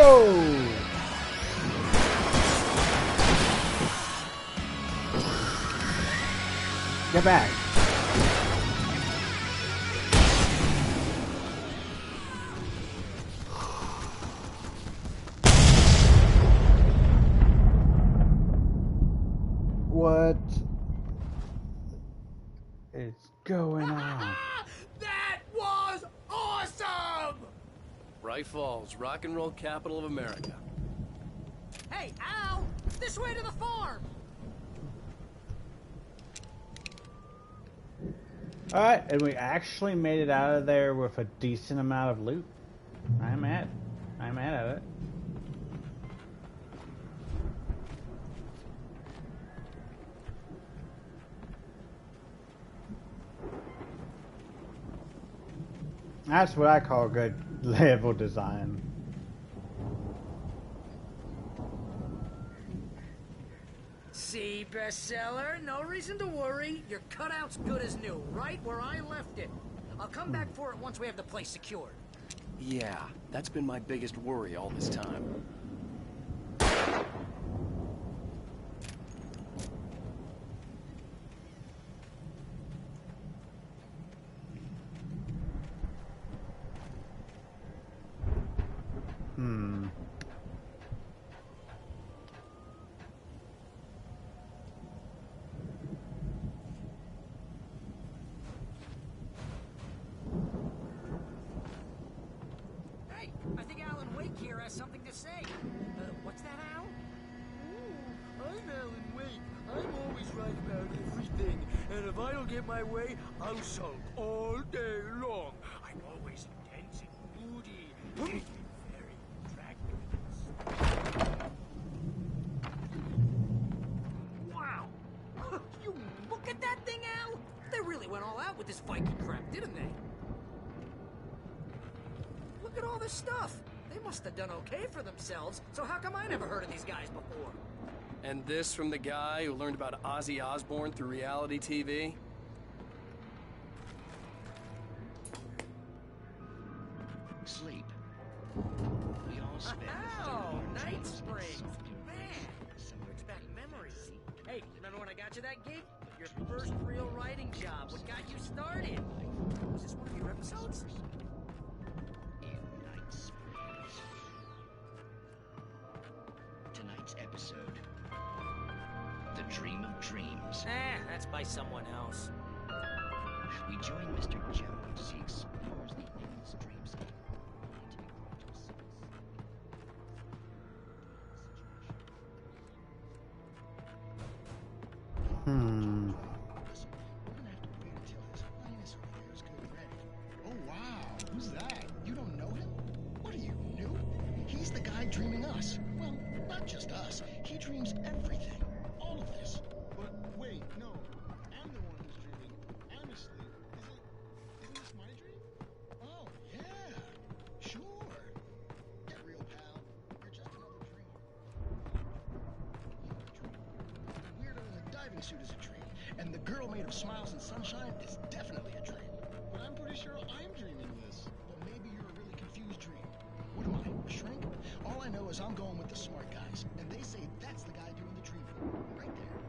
Whoa! Get back. What is going on? That was awesome! Bright Falls, rock and roll capital of America. Hey, Al! This way to the farm! Alright, and we actually made it out of there with a decent amount of loot. I'm mad at it. That's what I call good level design. See, bestseller? No reason to worry. Your cutout's good as new, right where I left it. I'll come back for it once we have the place secured. Yeah, that's been my biggest worry all this time. Hey, I think Alan Wake here has something to say. What's that, Al? I'm Alan Wake. I'm always right about everything. And if I don't get my way, I'll sulk all day long. I'm always intense and moody. Very attractive. Wow! You look at that thing, Al! They really went all out with this Viking crap, didn't they? Look at all this stuff. They must have done okay for themselves, so how come I never heard of these guys before? And this from the guy who learned about Ozzy Osbourne through reality TV? Sleep. We all spend Oh, Night Springs! Man, brings back memories. Hey, remember when I got you that gig? Your first real writing job. What got you started? Was this one of your episodes? Tonight's episode, The Dream of Dreams. That's by someone else. We join Mr. Jones as he explores the endless dreamscape. Oh wow, who's that? You don't know him? What are you, new? He's the guy dreaming us. Well, not just us. He dreams everything. All of this. But wait, no. I'm the one who's dreaming. I'm asleep. Isn't this my dream? Oh, yeah. Sure. Get real, pal. You're just another dream. The weirdo in the diving suit is a dream. And the girl made of smiles and sunshine is definitely a dream. But I'm pretty sure I'm dreaming this. Well, maybe you're a really confused dream. What am I, a shrink? All I know is I'm going with the smart guys, and they say that's the guy doing the dreaming. Right there.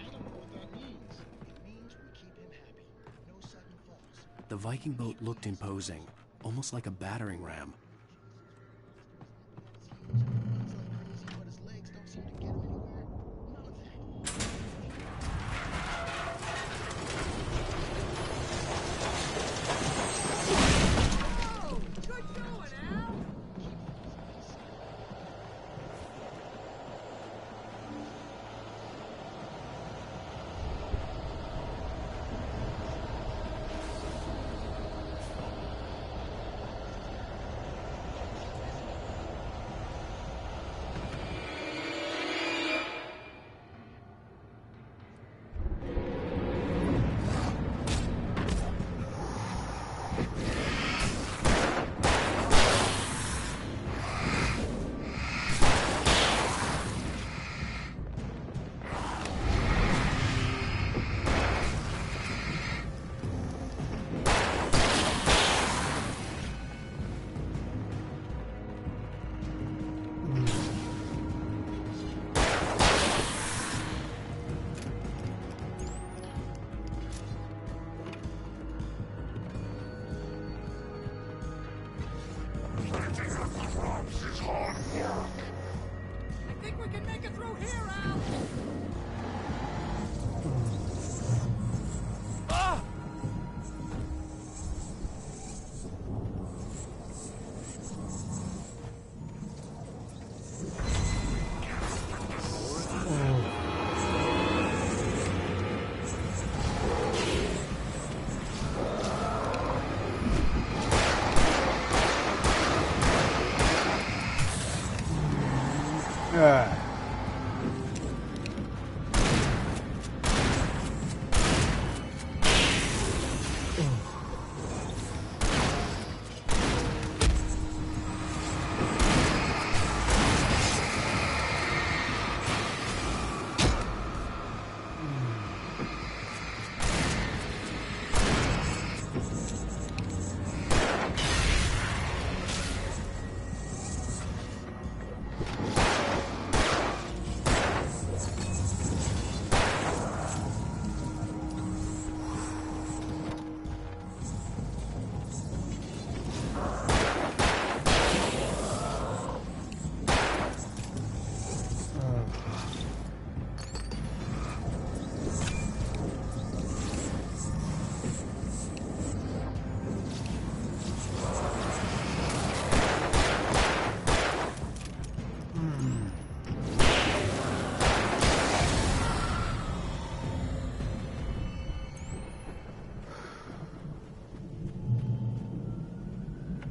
I don't know what that means. It means we keep him happy. No sudden falls. The Viking boat looked imposing, almost like a battering ram. But his legs don't seem to get him anywhere. None of that. Oh, good going, Al!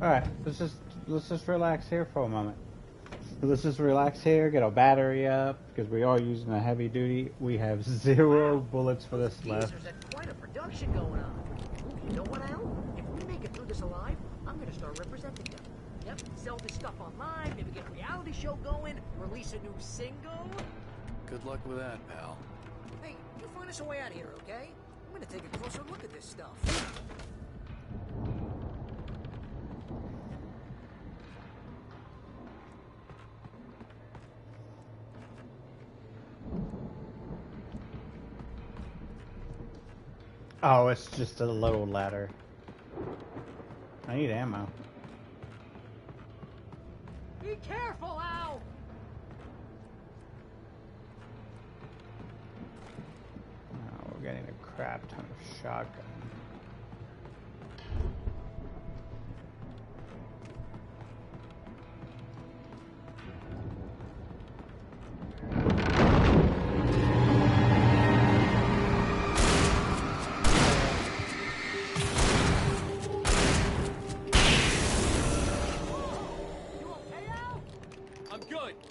Alright, let's just relax here for a moment. Let's just relax here, get our battery up, because we are using a heavy duty. We have 0 bullets for this left. There's quite a production going on. Ooh, you know what, Al? If we make it through this alive, I'm gonna start representing them. Yep, sell this stuff online, maybe get a reality show going, release a new single. Good luck with that, pal. Hey, you find us a way out of here, okay? I'm gonna take a closer look at this stuff. Oh, it's just a low ladder. I need ammo. Be careful, Al! Oh, we're getting a crap ton of shotgun.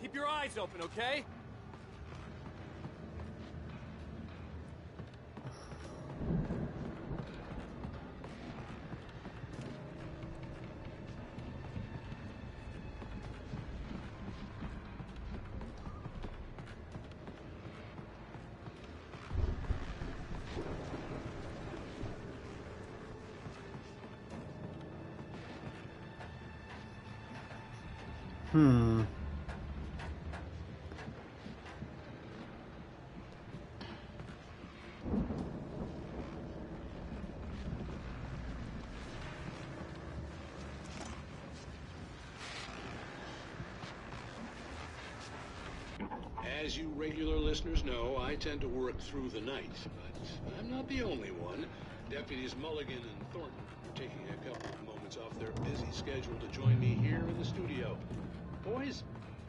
Keep your eyes open, okay? As you regular listeners know, I tend to work through the night, but I'm not the only one. Deputies Mulligan and Thornton are taking a couple of moments off their busy schedule to join me here in the studio. Boys,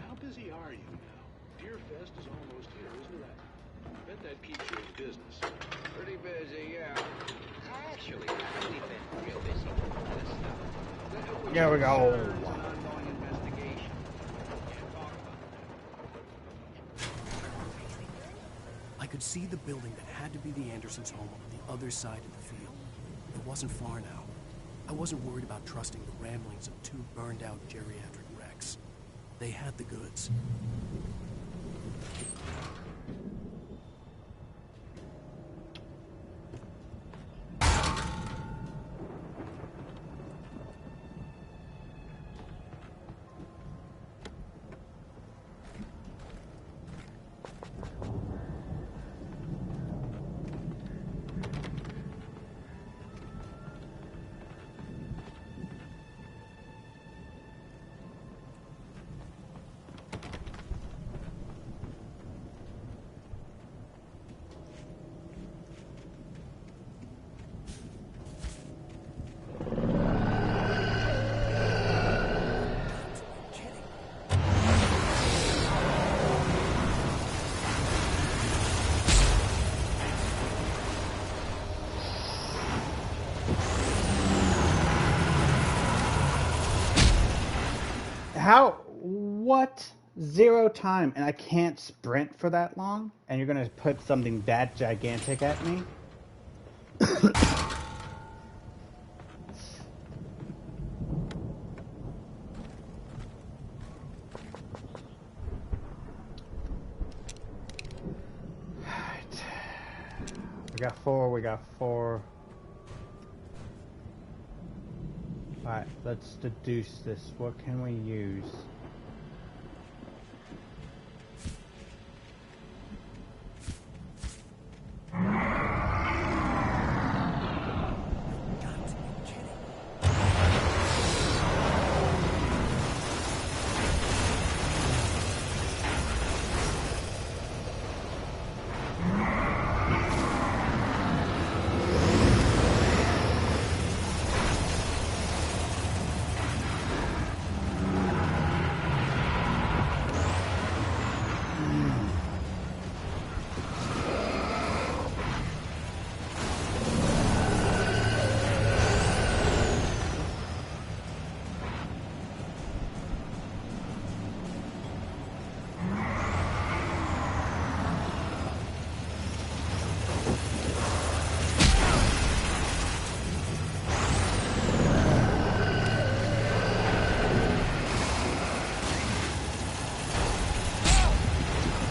how busy are you now? Deerfest is almost here, isn't it? I bet that keeps you in business. Pretty busy, yeah. Actually, I've really been real busy with this stuff. There we go. I could see the building that had to be the Andersons' home on the other side of the field. It wasn't far now. I wasn't worried about trusting the ramblings of 2 burned-out geriatric wrecks. They had the goods. What? 0 time, and I can't sprint for that long? And you're gonna put something that gigantic at me? Alright. We got 4. Alright, let's deduce this. What can we use?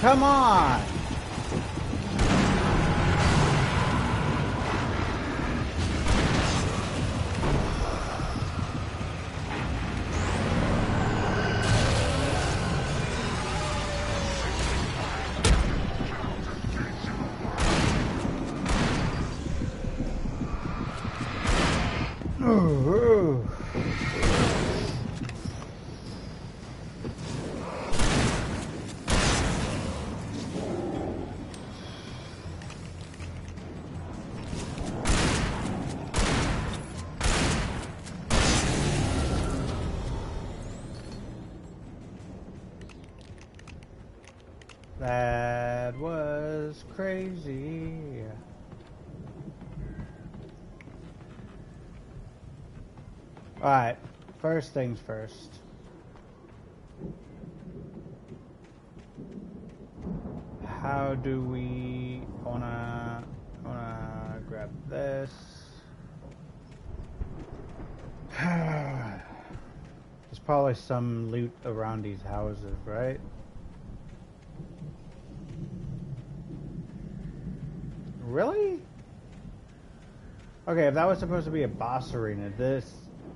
Come on! Ooh. That was crazy. Alright, first things first. How do we wanna grab this? There's probably some loot around these houses, right? Really? Okay, if that was supposed to be a boss arena, this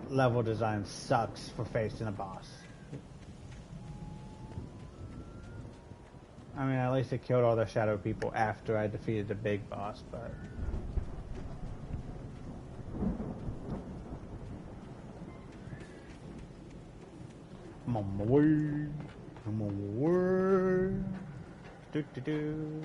level design sucks for facing a boss. I mean, at least it killed all the shadow people after I defeated the big boss, but... I'm on my way. I'm on my way. Do-do-do.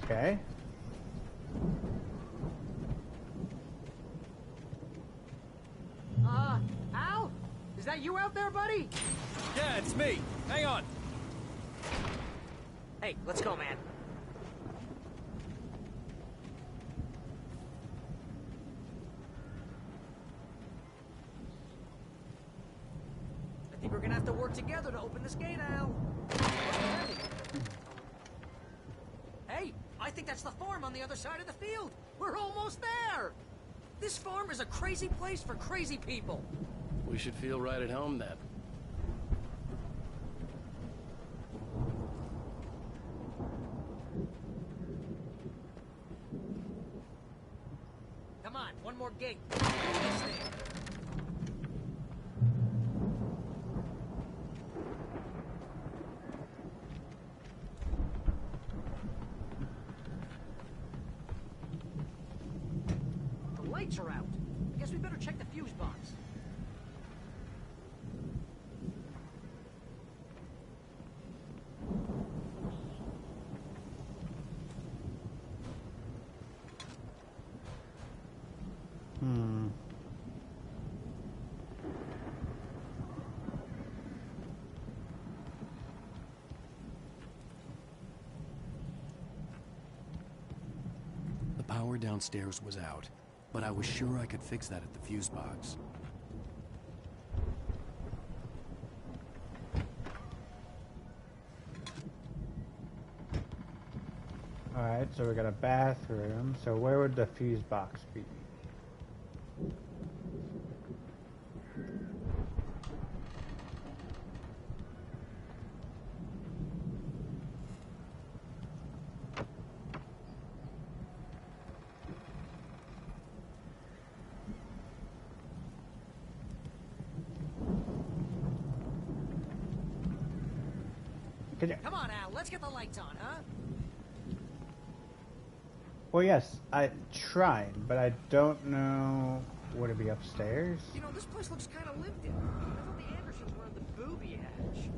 Okay. Al? Is that you out there, buddy? Yeah, it's me. Hang on. Hey, let's go, man. I think we're gonna have to work together to open this gate, Al. Hey, I think that's the farm on the other side of the field. We're almost there. This farm is a crazy place for crazy people. We should feel right at home then. Come on, one more gate. The lights are out. I guess we better check the fuse box. The power downstairs was out, but I was sure I could fix that at the fuse box. Alright, so we got a bathroom. So where would the fuse box be? Come on, Al, let's get the lights on, huh? Well, yes, I tried, but I don't know. Would it be upstairs? You know, this place looks kind of lived in. I thought the Andersons were on the booby hatch.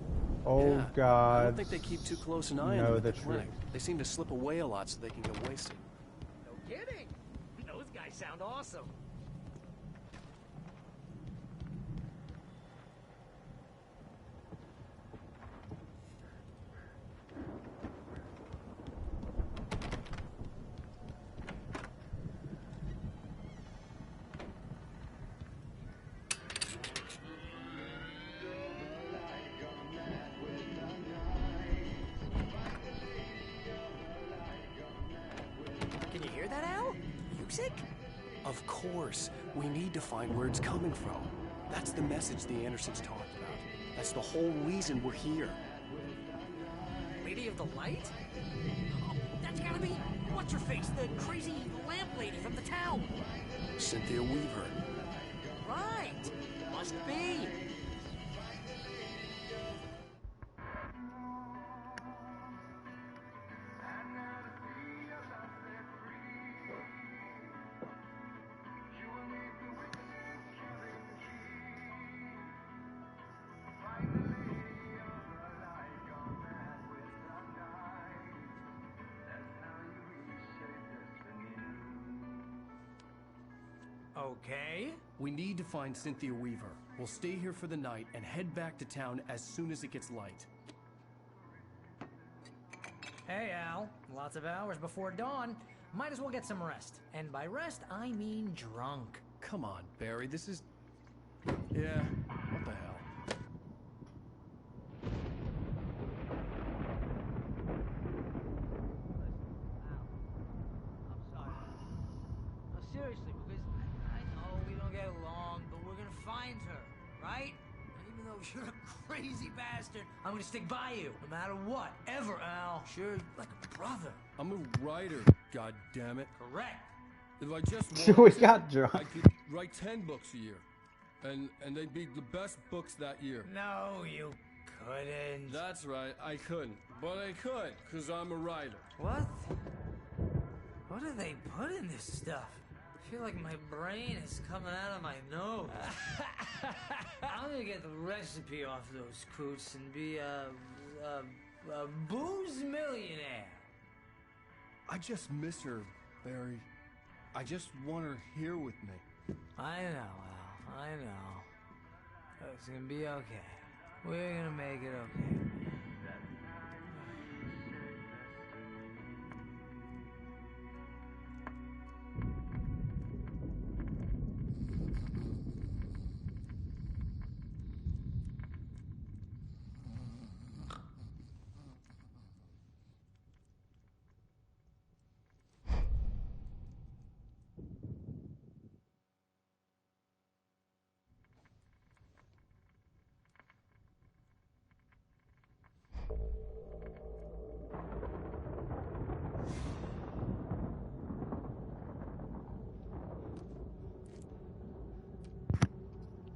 Oh, Yeah, God. I don't think they keep too close an eye on know them at the the clinic. truth. They seem to slip away a lot so they can get wasted. No kidding. Those guys sound awesome. sick? Of course. We need to find where it's coming from. That's the message the Andersons talked about. That's the whole reason we're here. Lady of the Light? Oh, that's gotta be... What's her face? The crazy lamp lady from the town. Cynthia Weaver. Right. Must be. Okay. We need to find Cynthia Weaver. We'll stay here for the night and head back to town as soon as it ggets light. Hey, Al. Lots of hours before dawn. Might as well get some rest. And by rest, I mean drunk. Come on, Barry. This is... Yeah, what the hell? Seriously, because I know we don't get along, but we're gonna find her, right? And even though you're a crazy bastard, I'm gonna stick by you, no matter what, ever, Al. Sure, like a brother. I'm a writer, goddammit. Correct. If I just We wanted got to, drunk. I could write 10 books a year. And they'd be the best books that year. No, you couldn't. That's right, I couldn't. But I could, because I'm a writer. What? What do they put in this stuff? I feel like my brain is coming out of my nose. I'm gonna get the recipe off those coots and be a booze millionaire. I just miss her, Barry. I just want her here with me. I know, Al. I know. It's gonna be okay. We're gonna make it okay.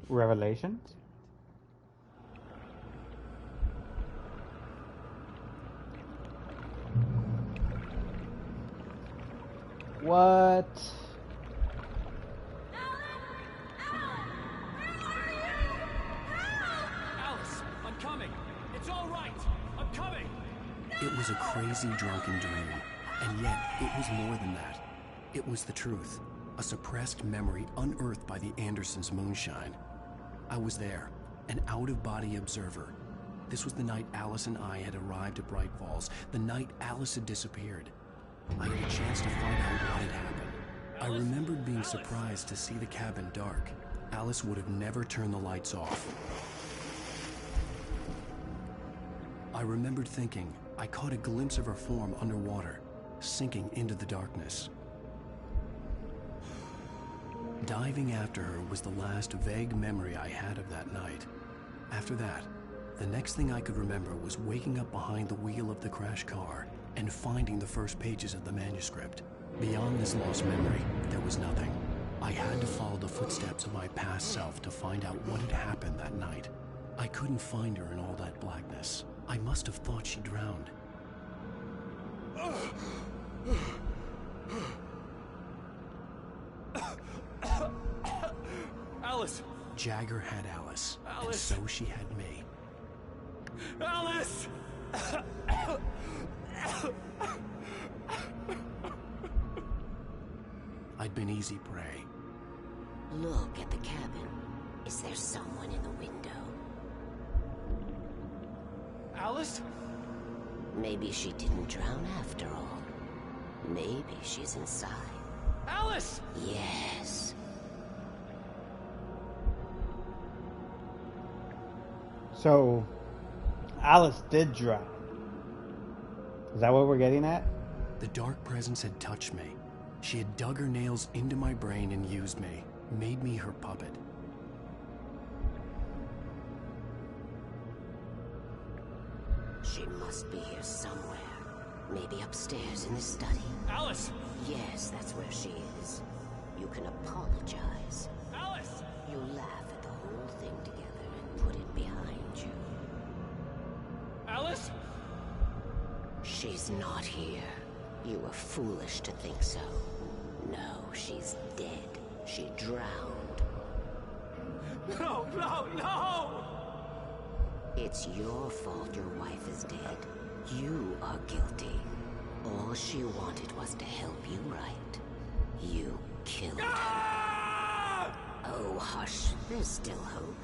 Revelations? What? Alice, I'm coming. It's all right. I'm coming. It was a crazy drunken dream, and yet it was more than that. It was the truth, a suppressed memory unearthed by the Andersons' moonshine. I was there, an out-of-body observer. This was the night Alice and I had arrived at Bright Falls, the night Alice had disappeared. I had a chance to find out what had happened. I remembered being surprised to see the cabin dark. Alice would have never turned the lights off. I remembered thinking I caught a glimpse of her form underwater, sinking into the darkness. Diving after her was the last vague memory I had of that night. After that, the next thing I could remember was waking up behind the wheel of the crash car and finding the first pages of the manuscript. Beyond this lost memory, there was nothing. I had to follow the footsteps of my past self to find out what had happened that night. I couldn't find her in all that blackness. I must have thought she drowned. Alice! Jagger had Alice, Alice! and so she had me. Alice! I'd been easy prey. Look at the cabin. Is there someone in the window? Alice? Maybe she didn't drown after all. Maybe she's inside. Alice! Yes. So, Alice did drown. Is that what we're getting at? The dark presence had touched me. She had dug her nails into my brain and used me, made me her puppet. She must be here somewhere. Maybe upstairs in the study. Alice! Yes, that's where she is. You can apologize. Alice! You laugh at the whole thing together and put it behind you. Alice? She's not here. You were foolish to think so. No, she's dead. She drowned. No, no, no! It's your fault your wife is dead. You are guilty. All she wanted was to help you right. You killed her. Oh, hush. There's still hope.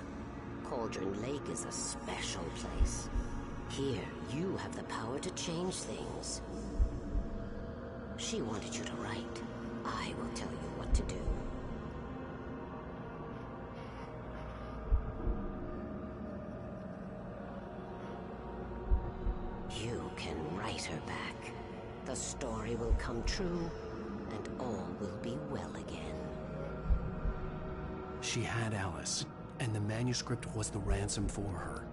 Cauldron Lake is a special place. Here, you have the power to change things. She wanted you to write. I will tell you what to do. You can write her back. The story will come true, and all will be well again. She had Alice, and the manuscript was the ransom for her.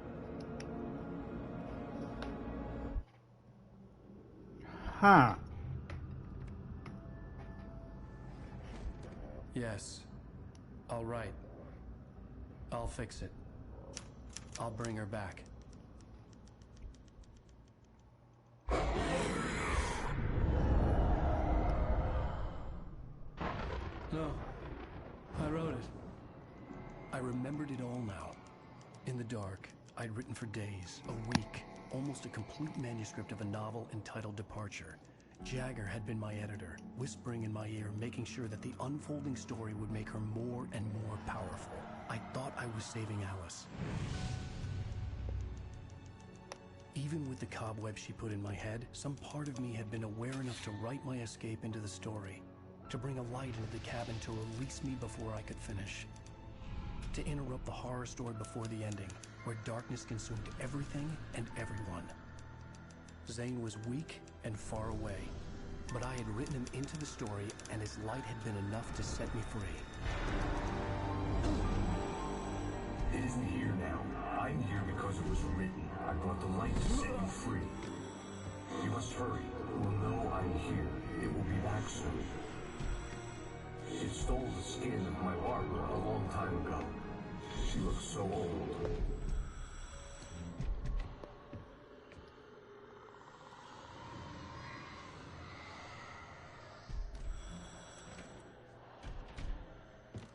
Huh. Yes. All right. I'll fix it. I'll bring her back. No. I wrote it. I remembered it all now. In the dark, I'd written for days, a week, almost a complete manuscript of a novel entitled Departure. Jagger had been my editor, whispering in my ear, making sure that the unfolding story would make her more and more powerful. I thought I was saving Alice. Even with the cobwebs she put in my head, some part of me had been aware enough to write my escape into the story, to bring a light into the cabin to release me before I could finish, to interrupt the horror story before the ending, where darkness consumed everything and everyone. Zane was weak and far away, but I had written him into the story, and his light had been enough to set me free. It isn't here now. I'm here because it was written. I brought the light to set you free. You must hurry. It will know I'm here. It will be back soon. It stole the skin of my Barbara a long time ago. She looks so old.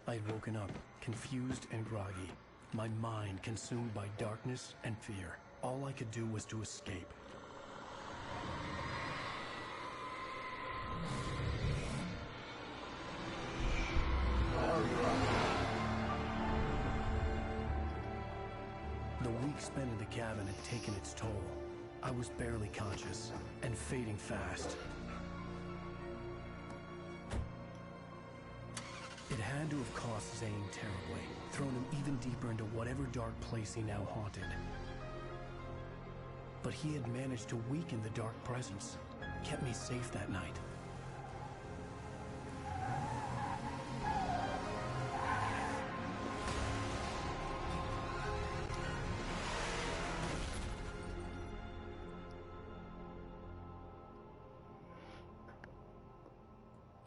I'd woken up, confused and groggy, my mind consumed by darkness and fear. All I could do was to escape. The week spent in the cabin had taken its toll. I was barely conscious, and fading fast. It had to have cost Zane terribly, thrown him even deeper into whatever dark place he now haunted. But he had managed to weaken the dark presence, kept me safe that night.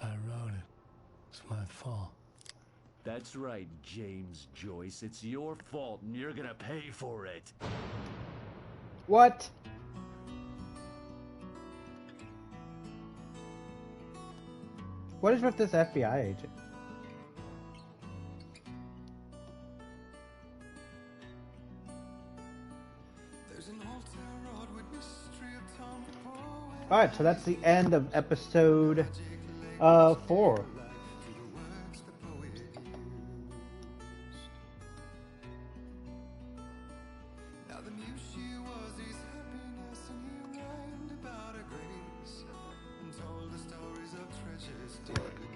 I wrote it. It's my fault. That's right, James Joyce. It's your fault, and you're gonna pay for it. What? What is with this FBI agent? Alright, so that's the end of episode 4.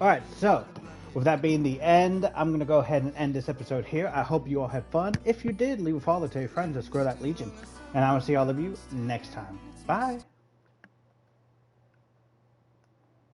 Alright, so with that being the end, I'm going to go ahead and end this episode here. I hope you all had fun. If you did, leave a follow to your friends and grow that legion. And I will see all of you next time. Bye!